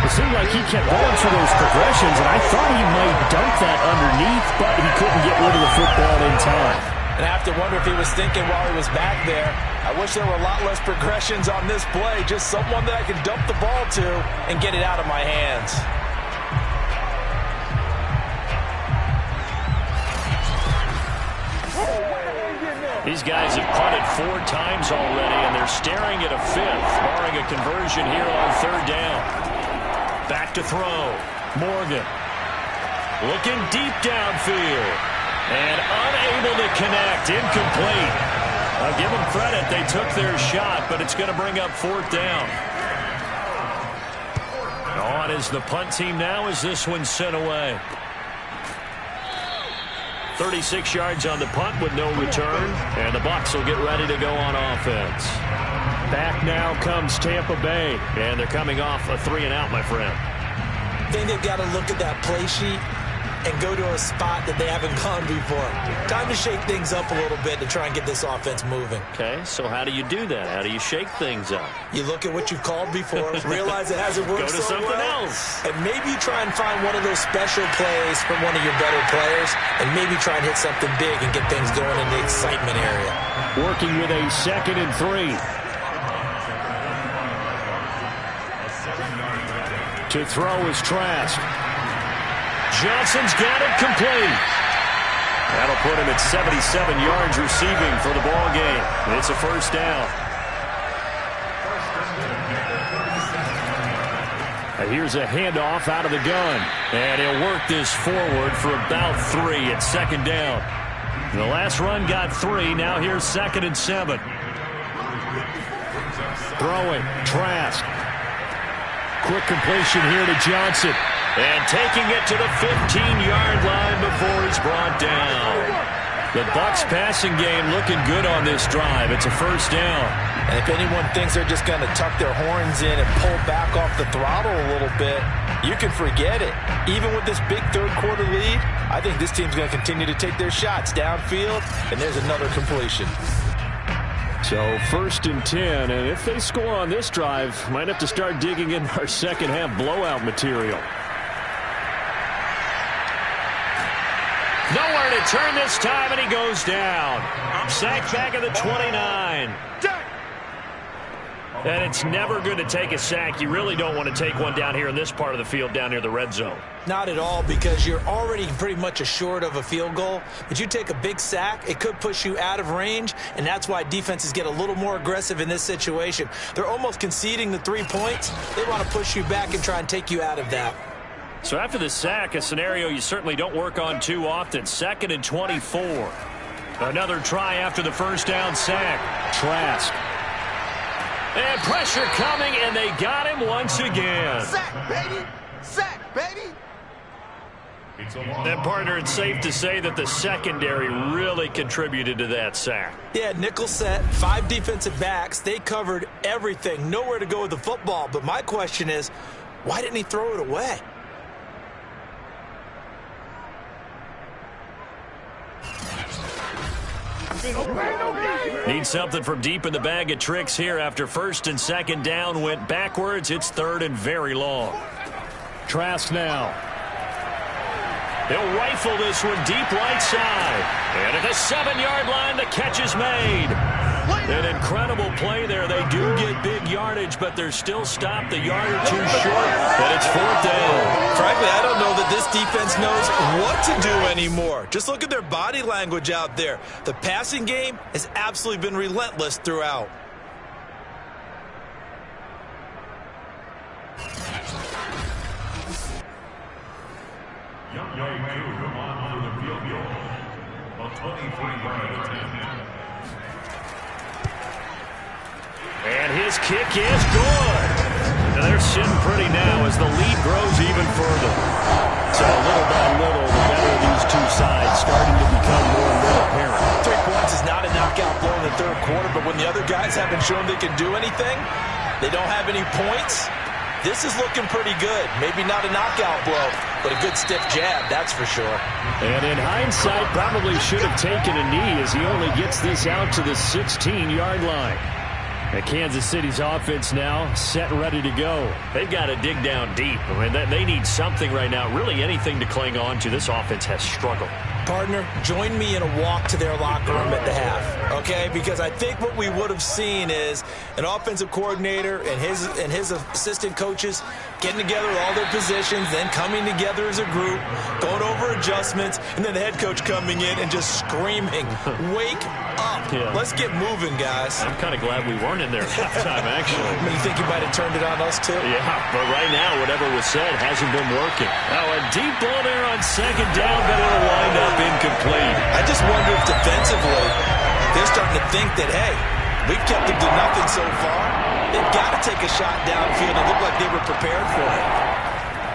It seemed like he kept going for those progressions, and I thought he might dunk that underneath, but he couldn't get rid of the football in time. And I have to wonder if he was thinking while he was back there, I wish there were a lot less progressions on this play, just someone that I could dump the ball to and get it out of my hands. These guys have punted 4 times already, and they're staring at a 5th, barring a conversion here on 3rd down. Back to throw. Morgan looking deep downfield. And unable to connect. Incomplete. I'll give them credit. They took their shot, but it's going to bring up 4th down. On is the punt team now as this one's sent away. 36 yards on the punt with no return. And the Bucs will get ready to go on offense. Back now comes Tampa Bay. And they're coming off a 3-and-out, my friend. I think they've got to look at that play sheet and go to a spot that they haven't gone before. Time to shake things up a little bit to try and get this offense moving. Okay, so how do you do that? How do you shake things up? You look at what you've called before, realize it hasn't worked so well. Go to something else. And maybe try and find one of those special plays from one of your better players, and maybe try and hit something big and get things going in the excitement area. Working with a 2nd and 3. To throw is Trask. Johnson's got it complete. That'll put him at 77 yards receiving for the ball game. It's a 1st down. Here's a handoff out of the gun. And he'll work this forward for about 3 at 2nd down. The last run got 3. Now here's 2nd and 7. Throwing. Trask. Quick completion here to Johnson. And taking it to the 15-yard line before he's brought down. The Bucs passing game looking good on this drive. It's a 1st down. And if anyone thinks they're just going to tuck their horns in and pull back off the throttle a little bit, you can forget it. Even with this big 3rd quarter lead, I think this team's going to continue to take their shots downfield, and there's another completion. So 1st and 10, and if they score on this drive, might have to start digging in our second half blowout material. Nowhere to turn this time, and he goes down. Sacked back at the 29. And it's never going to take a sack. You really don't want to take one down here in this part of the field, down near the red zone. Not at all, because you're already pretty much assured of a field goal. But you take a big sack, it could push you out of range, and that's why defenses get a little more aggressive in this situation. They're almost conceding the 3 points. They want to push you back and try and take you out of that. So after the sack, a scenario you certainly don't work on too often. 2nd and 24. Another try after the first down sack. Trask. And pressure coming, and they got him once again. Sack, baby! Sack, baby! And, partner, it's safe to say that the secondary really contributed to that sack. Yeah, nickel set, 5 defensive backs. They covered everything. Nowhere to go with the football. But my question is, why didn't he throw it away? Need something from deep in the bag of tricks here after 1st and 2nd down went backwards. It's 3rd and very long. Trask now. They'll rifle this one deep right side. And at the 7-yard line, the catch is made. An incredible play there. They do get big yardage, but they're still stopped a yard or two short. And it's 4th down. Frankly, I don't know that this defense knows what to do anymore. Just look at their body language out there. The passing game has absolutely been relentless throughout. And his kick is good. Now they're sitting pretty now as the lead grows even further. So little by little, the better of these two sides starting to become more and more apparent. 3 points is not a knockout blow in the 3rd quarter, but when the other guys haven't shown they can do anything, they don't have any points, this is looking pretty good. Maybe not a knockout blow, but a good stiff jab, that's for sure. And in hindsight, probably should have taken a knee as he only gets this out to the 16-yard line. And Kansas City's offense now set and ready to go. They've got to dig down deep. I mean, they need something right now, really anything to cling on to. This offense has struggled. Partner, join me in a walk to their locker room at the half, okay? Because I think what we would have seen is an offensive coordinator and his assistant coaches getting together with all their positions, then coming together as a group, going over adjustments, and then the head coach coming in and just screaming, "Wake up. Yeah. Let's get moving, guys." I'm kind of glad we weren't in there at halftime, actually. I mean, you think you might have turned it on us, too? Yeah, but right now, whatever was said hasn't been working. Now, a deep ball there on 2nd down, but it'll wind up incomplete. I just wonder if defensively they're starting to think that, hey, we've kept them to nothing so far. They've got to take a shot downfield and look like they were prepared for it.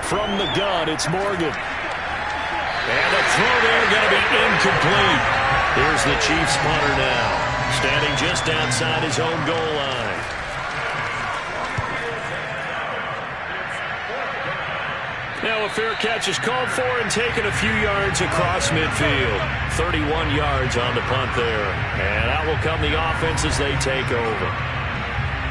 From the gun, it's Morgan. And the throw there going to be incomplete. Here's the Chiefs punter now, standing just outside his own goal line. Now a fair catch is called for and taken a few yards across midfield. 31 yards on the punt there. And out will come the offense as they take over.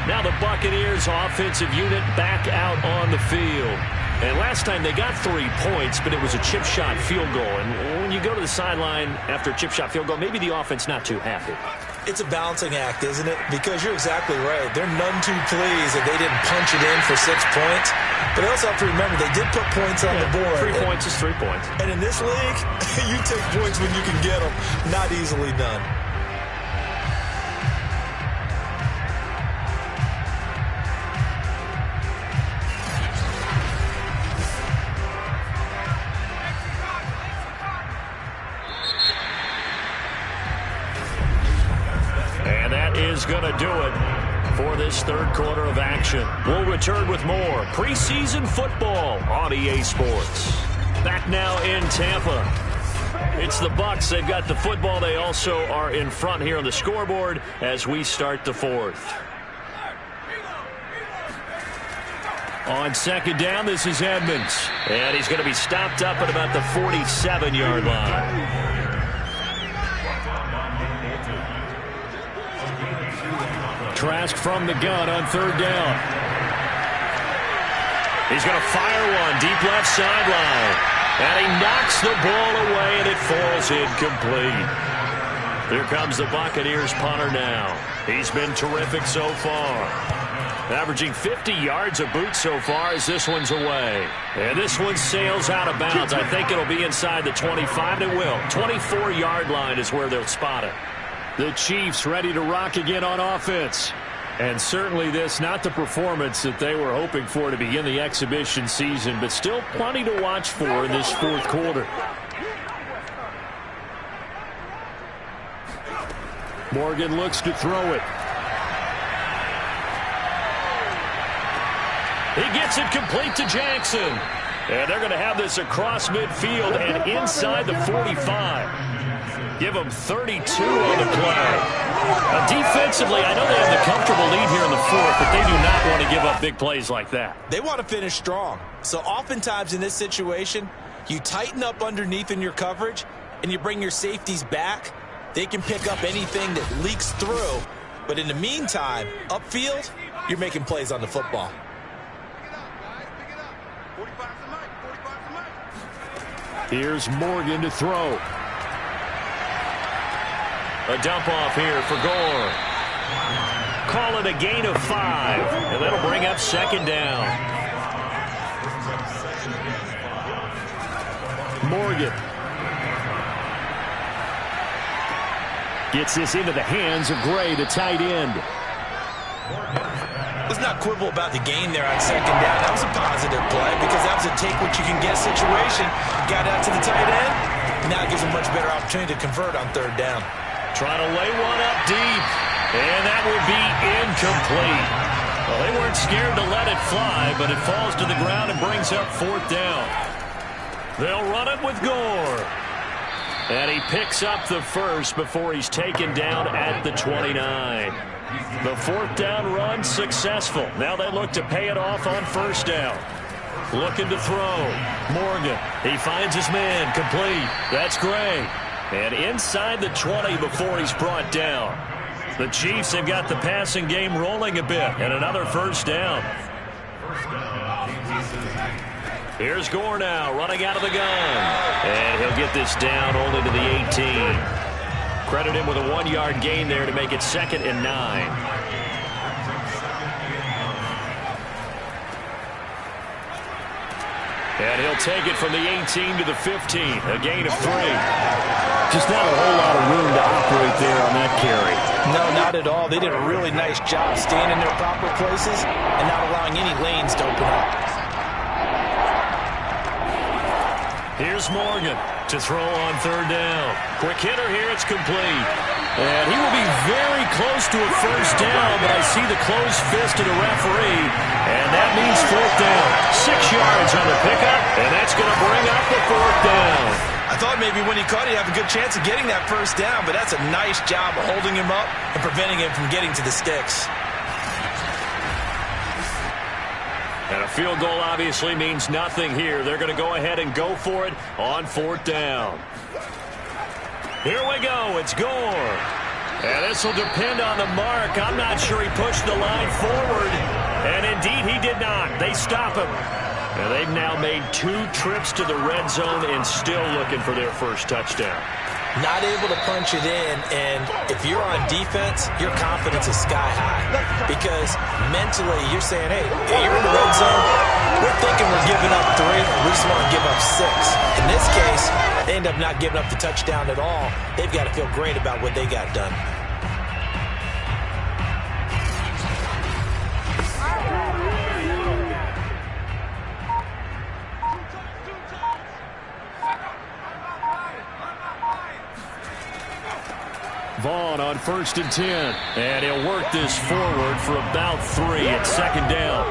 Now the Buccaneers offensive unit back out on the field. And last time they got 3 points, but it was a chip shot field goal. And when you go to the sideline after a chip shot field goal, maybe the offense not too happy. It's a balancing act, isn't it? Because you're exactly right. They're none too pleased that they didn't punch it in for 6 points. But they also have to remember they did put points on the board. 3 points is 3 points. And in this league, you take points when you can get them. Not easily done. And that is going to do it for this 3rd quarter of action. We'll return with more preseason football on EA Sports. Back now in Tampa. It's the Bucs. They've got the football. They also are in front here on the scoreboard as we start the 4th. On 2nd down, this is Edmonds. And he's going to be stopped up at about the 47-yard line. Trask from the gun on 3rd down. He's going to fire one deep left sideline. And he knocks the ball away, and it falls incomplete. Here comes the Buccaneers punter now. He's been terrific so far. Averaging 50 yards a boot so far as this one's away. And this one sails out of bounds. I think it'll be inside the 25. It will. 24-yard line is where they'll spot it. The Chiefs ready to rock again on offense. And certainly this, not the performance that they were hoping for to begin the exhibition season, but still plenty to watch for in this fourth quarter. Morgan looks to throw it. He gets it complete to Jackson. And they're going to have this across midfield and inside the 45. Give them 32 on the play. Defensively, I know they have the comfortable lead here in the fourth, but they do not want to give up big plays like that. They want to finish strong. So oftentimes in this situation, you tighten up underneath in your coverage, and you bring your safeties back. They can pick up anything that leaks through. But in the meantime, upfield, you're making plays on the football. Here's Morgan to throw. A dump off here for Gore. Call it a gain of 5, and that'll bring up second down. Morgan gets this into the hands of Gray, the tight end. Let's not quibble about the gain there on second down. That was a positive play because that was a take-what-you-can-get situation. Got out to the tight end. Now it gives them much better opportunity to convert on third down. Trying to lay one up deep, and that would be incomplete. Well, they weren't scared to let it fly, but it falls to the ground and brings up fourth down. They'll run it with Gore. And he picks up the first before he's taken down at the 29. The fourth down run successful. Now they look to pay it off on first down. Looking to throw. Morgan. He finds his man. Complete. That's Gray. And inside the 20 before he's brought down. The Chiefs have got the passing game rolling a bit. And another first down. Here's Gore now running out of the gun. And he'll get this down only to the 18. Credit him with a 1-yard gain there to make it 2nd and 9. And he'll take it from the 18 to the 15. A gain of 3. Just not a whole lot of room to operate there on that carry. No, not at all. They did a really nice job staying in their proper places and not allowing any lanes to open up. Here's Morgan to throw on third down. Quick hitter here, it's complete. And he will be very close to a first down, but I see the closed fist of the referee, and that means fourth down. 6 yards on the pickup, and that's going to bring up the fourth down. I thought maybe when he caught it, he'd have a good chance of getting that first down, but that's a nice job of holding him up and preventing him from getting to the sticks. And a field goal obviously means nothing here. They're going to go ahead and go for it on fourth down. Here we go. It's Gore. And this will depend on the mark. I'm not sure he pushed the line forward. And indeed, he did not. They stop him. And they've now made 2 trips to the red zone and still looking for their first touchdown. Not able to punch it in, and if you're on defense, your confidence is sky high. Because mentally, you're saying, hey, you're in the red zone, we're thinking we're giving up 3, we just want to give up 6. In this case, they end up not giving up the touchdown at all. They've got to feel great about what they got done. Vaughn on 1st and 10. And he'll work this forward for about 3 at second down.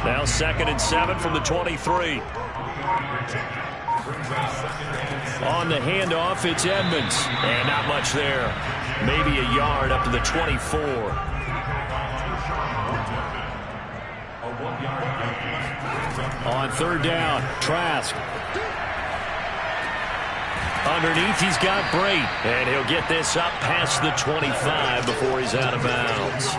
Now 2nd and 7 from the 23. On the handoff, it's Edmonds. And not much there. Maybe a yard up to the 24. On 3rd down, Trask. Underneath, he's got Brate. And he'll get this up past the 25 before he's out of bounds.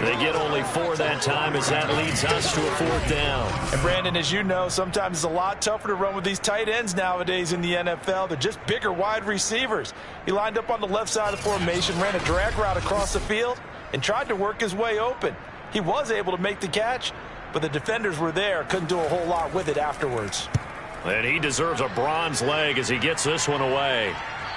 They get only 4 that time as that leads us to a 4th down. And Brandon, as you know, sometimes it's a lot tougher to run with these tight ends nowadays in the NFL. They're just bigger wide receivers. He lined up on the left side of the formation, ran a drag route across the field, and tried to work his way open. He was able to make the catch, but the defenders were there, couldn't do a whole lot with it afterwards. And he deserves a bronze leg as he gets this one away.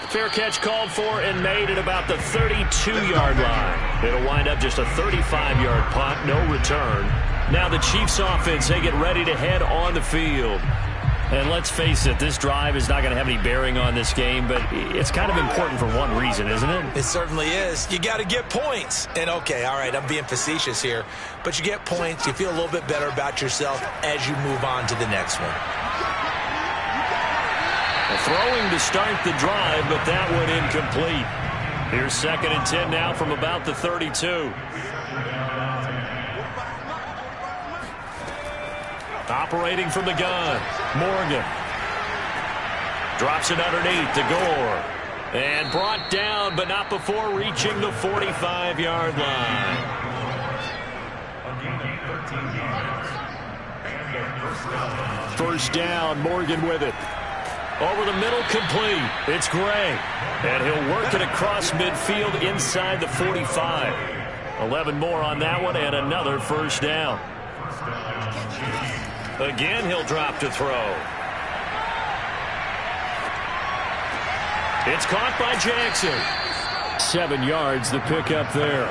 Fair catch called for and made at about the 32-yard line. It'll wind up just a 35-yard punt, no return. Now the Chiefs offense, they get ready to head on the field. And let's face it, this drive is not going to have any bearing on this game, but it's kind of important for one reason, isn't it? It certainly is. You got to get points. And, okay, all right, I'm being facetious here, but you get points, you feel a little bit better about yourself as you move on to the next one. Throwing to start the drive, but that one incomplete. Here's 2nd and 10 now from about the 32. Operating from the gun, Morgan. Drops it underneath to Gore. And brought down, but not before reaching the 45-yard line. First down, Morgan with it. Over the middle, complete. It's Gray. And he'll work it across midfield inside the 45. 11 more on that one and another first down. Again, he'll drop to throw. It's caught by Jackson. 7 yards, the pickup there.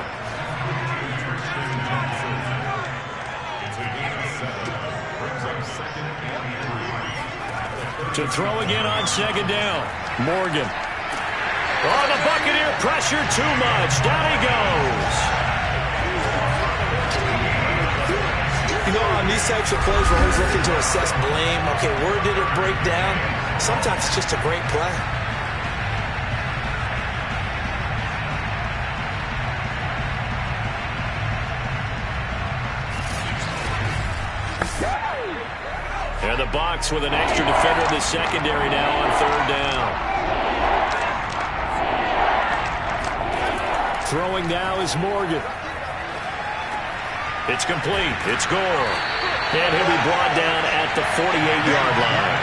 To throw again on 2nd down. Morgan. Oh, the Buccaneer pressure too much. Down he goes. You know, on these types of plays, we're always looking to assess blame. Okay, where did it break down? Sometimes it's just a great play. And the Bucs with an extra defender in the secondary now on 3rd down. Throwing now is Morgan. It's complete. It's Gore. And he'll be brought down at the 48-yard line.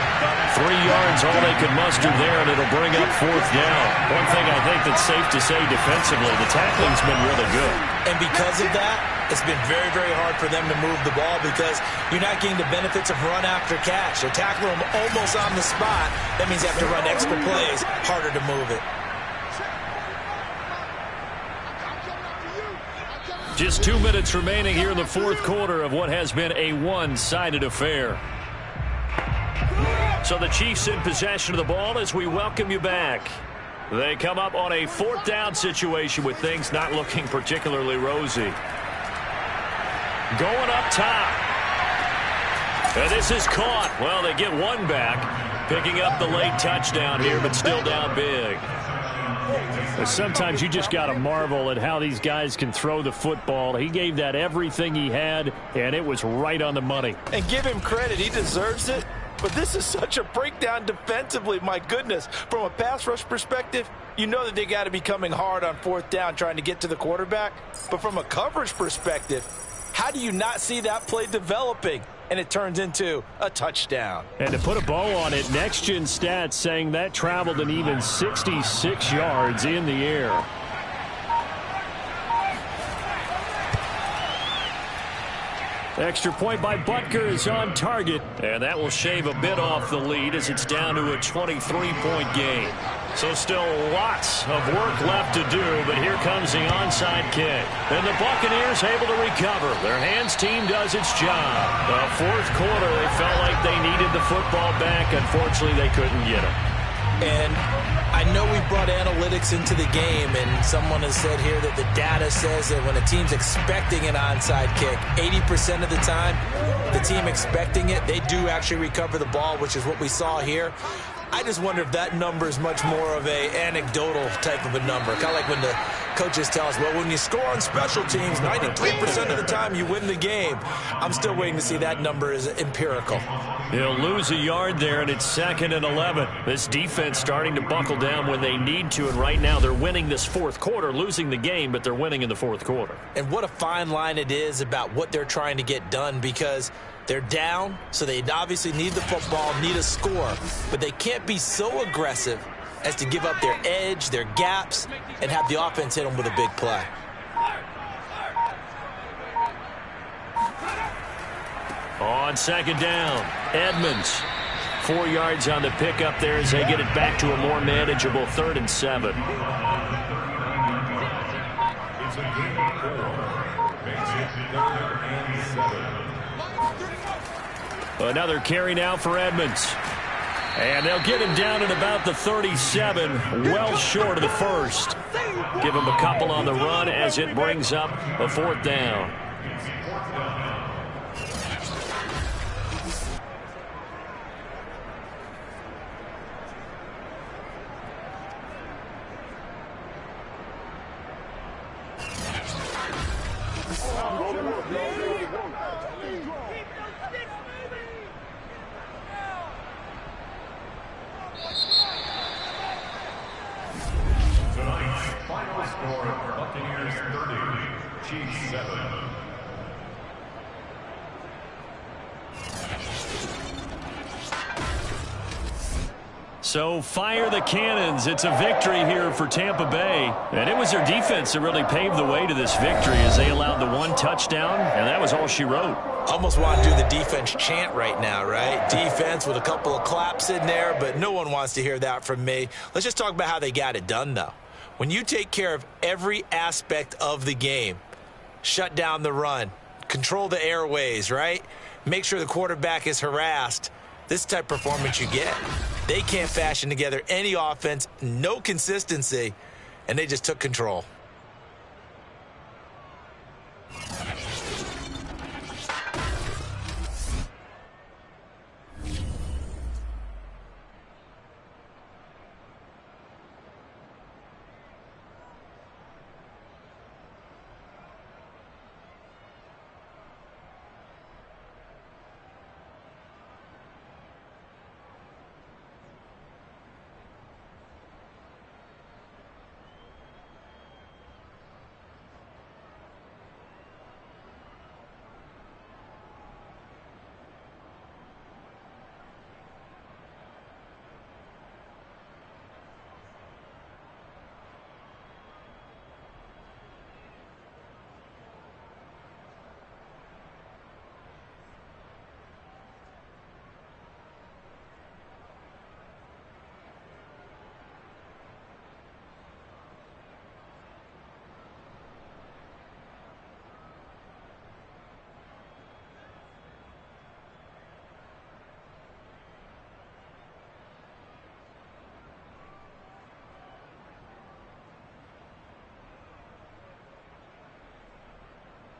3 yards, all they could muster there, and it'll bring up 4th down. One thing I think that's safe to say defensively, the tackling's been really good. And because of that, it's been very, very hard for them to move the ball because you're not getting the benefits of run after catch. They're tackling them almost on the spot. That means you have to run extra plays, harder to move it. Just 2 minutes remaining here in the 4th quarter of what has been a one-sided affair. So the Chiefs in possession of the ball as we welcome you back. They come up on a 4th down situation with things not looking particularly rosy. Going up top. And this is caught. Well, they get one back. Picking up the late touchdown here, but still down big. Sometimes you just got to marvel at how these guys can throw the football. He gave that everything he had, and it was right on the money. And give him credit. He deserves it. But this is such a breakdown defensively. My goodness. From a pass rush perspective, you know that they got to be coming hard on 4th down trying to get to the quarterback. But from a coverage perspective, how do you not see that play developing? And it turns into a touchdown. And to put a bow on it, Next Gen Stats saying that traveled an even 66 yards in the air. Extra point by Butker is on target. And that will shave a bit off the lead as it's down to a 23-point game. So still lots of work left to do, but here comes the onside kick. And the Buccaneers able to recover. Their hands team does its job. The 4th quarter, they felt like they needed the football back. Unfortunately, they couldn't get it. And I know we brought analytics into the game, and someone has said here that the data says that when a team's expecting an onside kick, 80% of the time, the team expecting it, they do actually recover the ball, which is what we saw here. I just wonder if that number is much more of a anecdotal type of a number. Kind of like when the coaches tell us, well, when you score on special teams, 93% of the time you win the game. I'm still waiting to see that number is empirical. He'll lose a yard there, and it's 2nd and 11. This defense starting to buckle down when they need to, and right now they're winning this 4th quarter, losing the game, but they're winning in the 4th quarter. And what a fine line it is about what they're trying to get done, because they're down, so they obviously need the football, need a score, but they can't be so aggressive as to give up their edge, their gaps, and have the offense hit them with a big play. On second down, Edmonds. 4 yards on the pickup there as they get it back to a more manageable 3rd and 7. Another carry now for Edmonds. And they'll get him down at about the 37, well short of the first. Give him a couple on the run as it brings up a 4th down. So fire the cannons. It's a victory here for Tampa Bay. And it was their defense that really paved the way to this victory as they allowed the 1 touchdown, and that was all she wrote. Almost want to do the defense chant right now, right? Defense with a couple of claps in there, but no one wants to hear that from me. Let's just talk about how they got it done, though. When you take care of every aspect of the game, shut down the run, control the airways, right? Make sure the quarterback is harassed. This type of performance you get. They can't fashion together any offense, no consistency, and they just took control.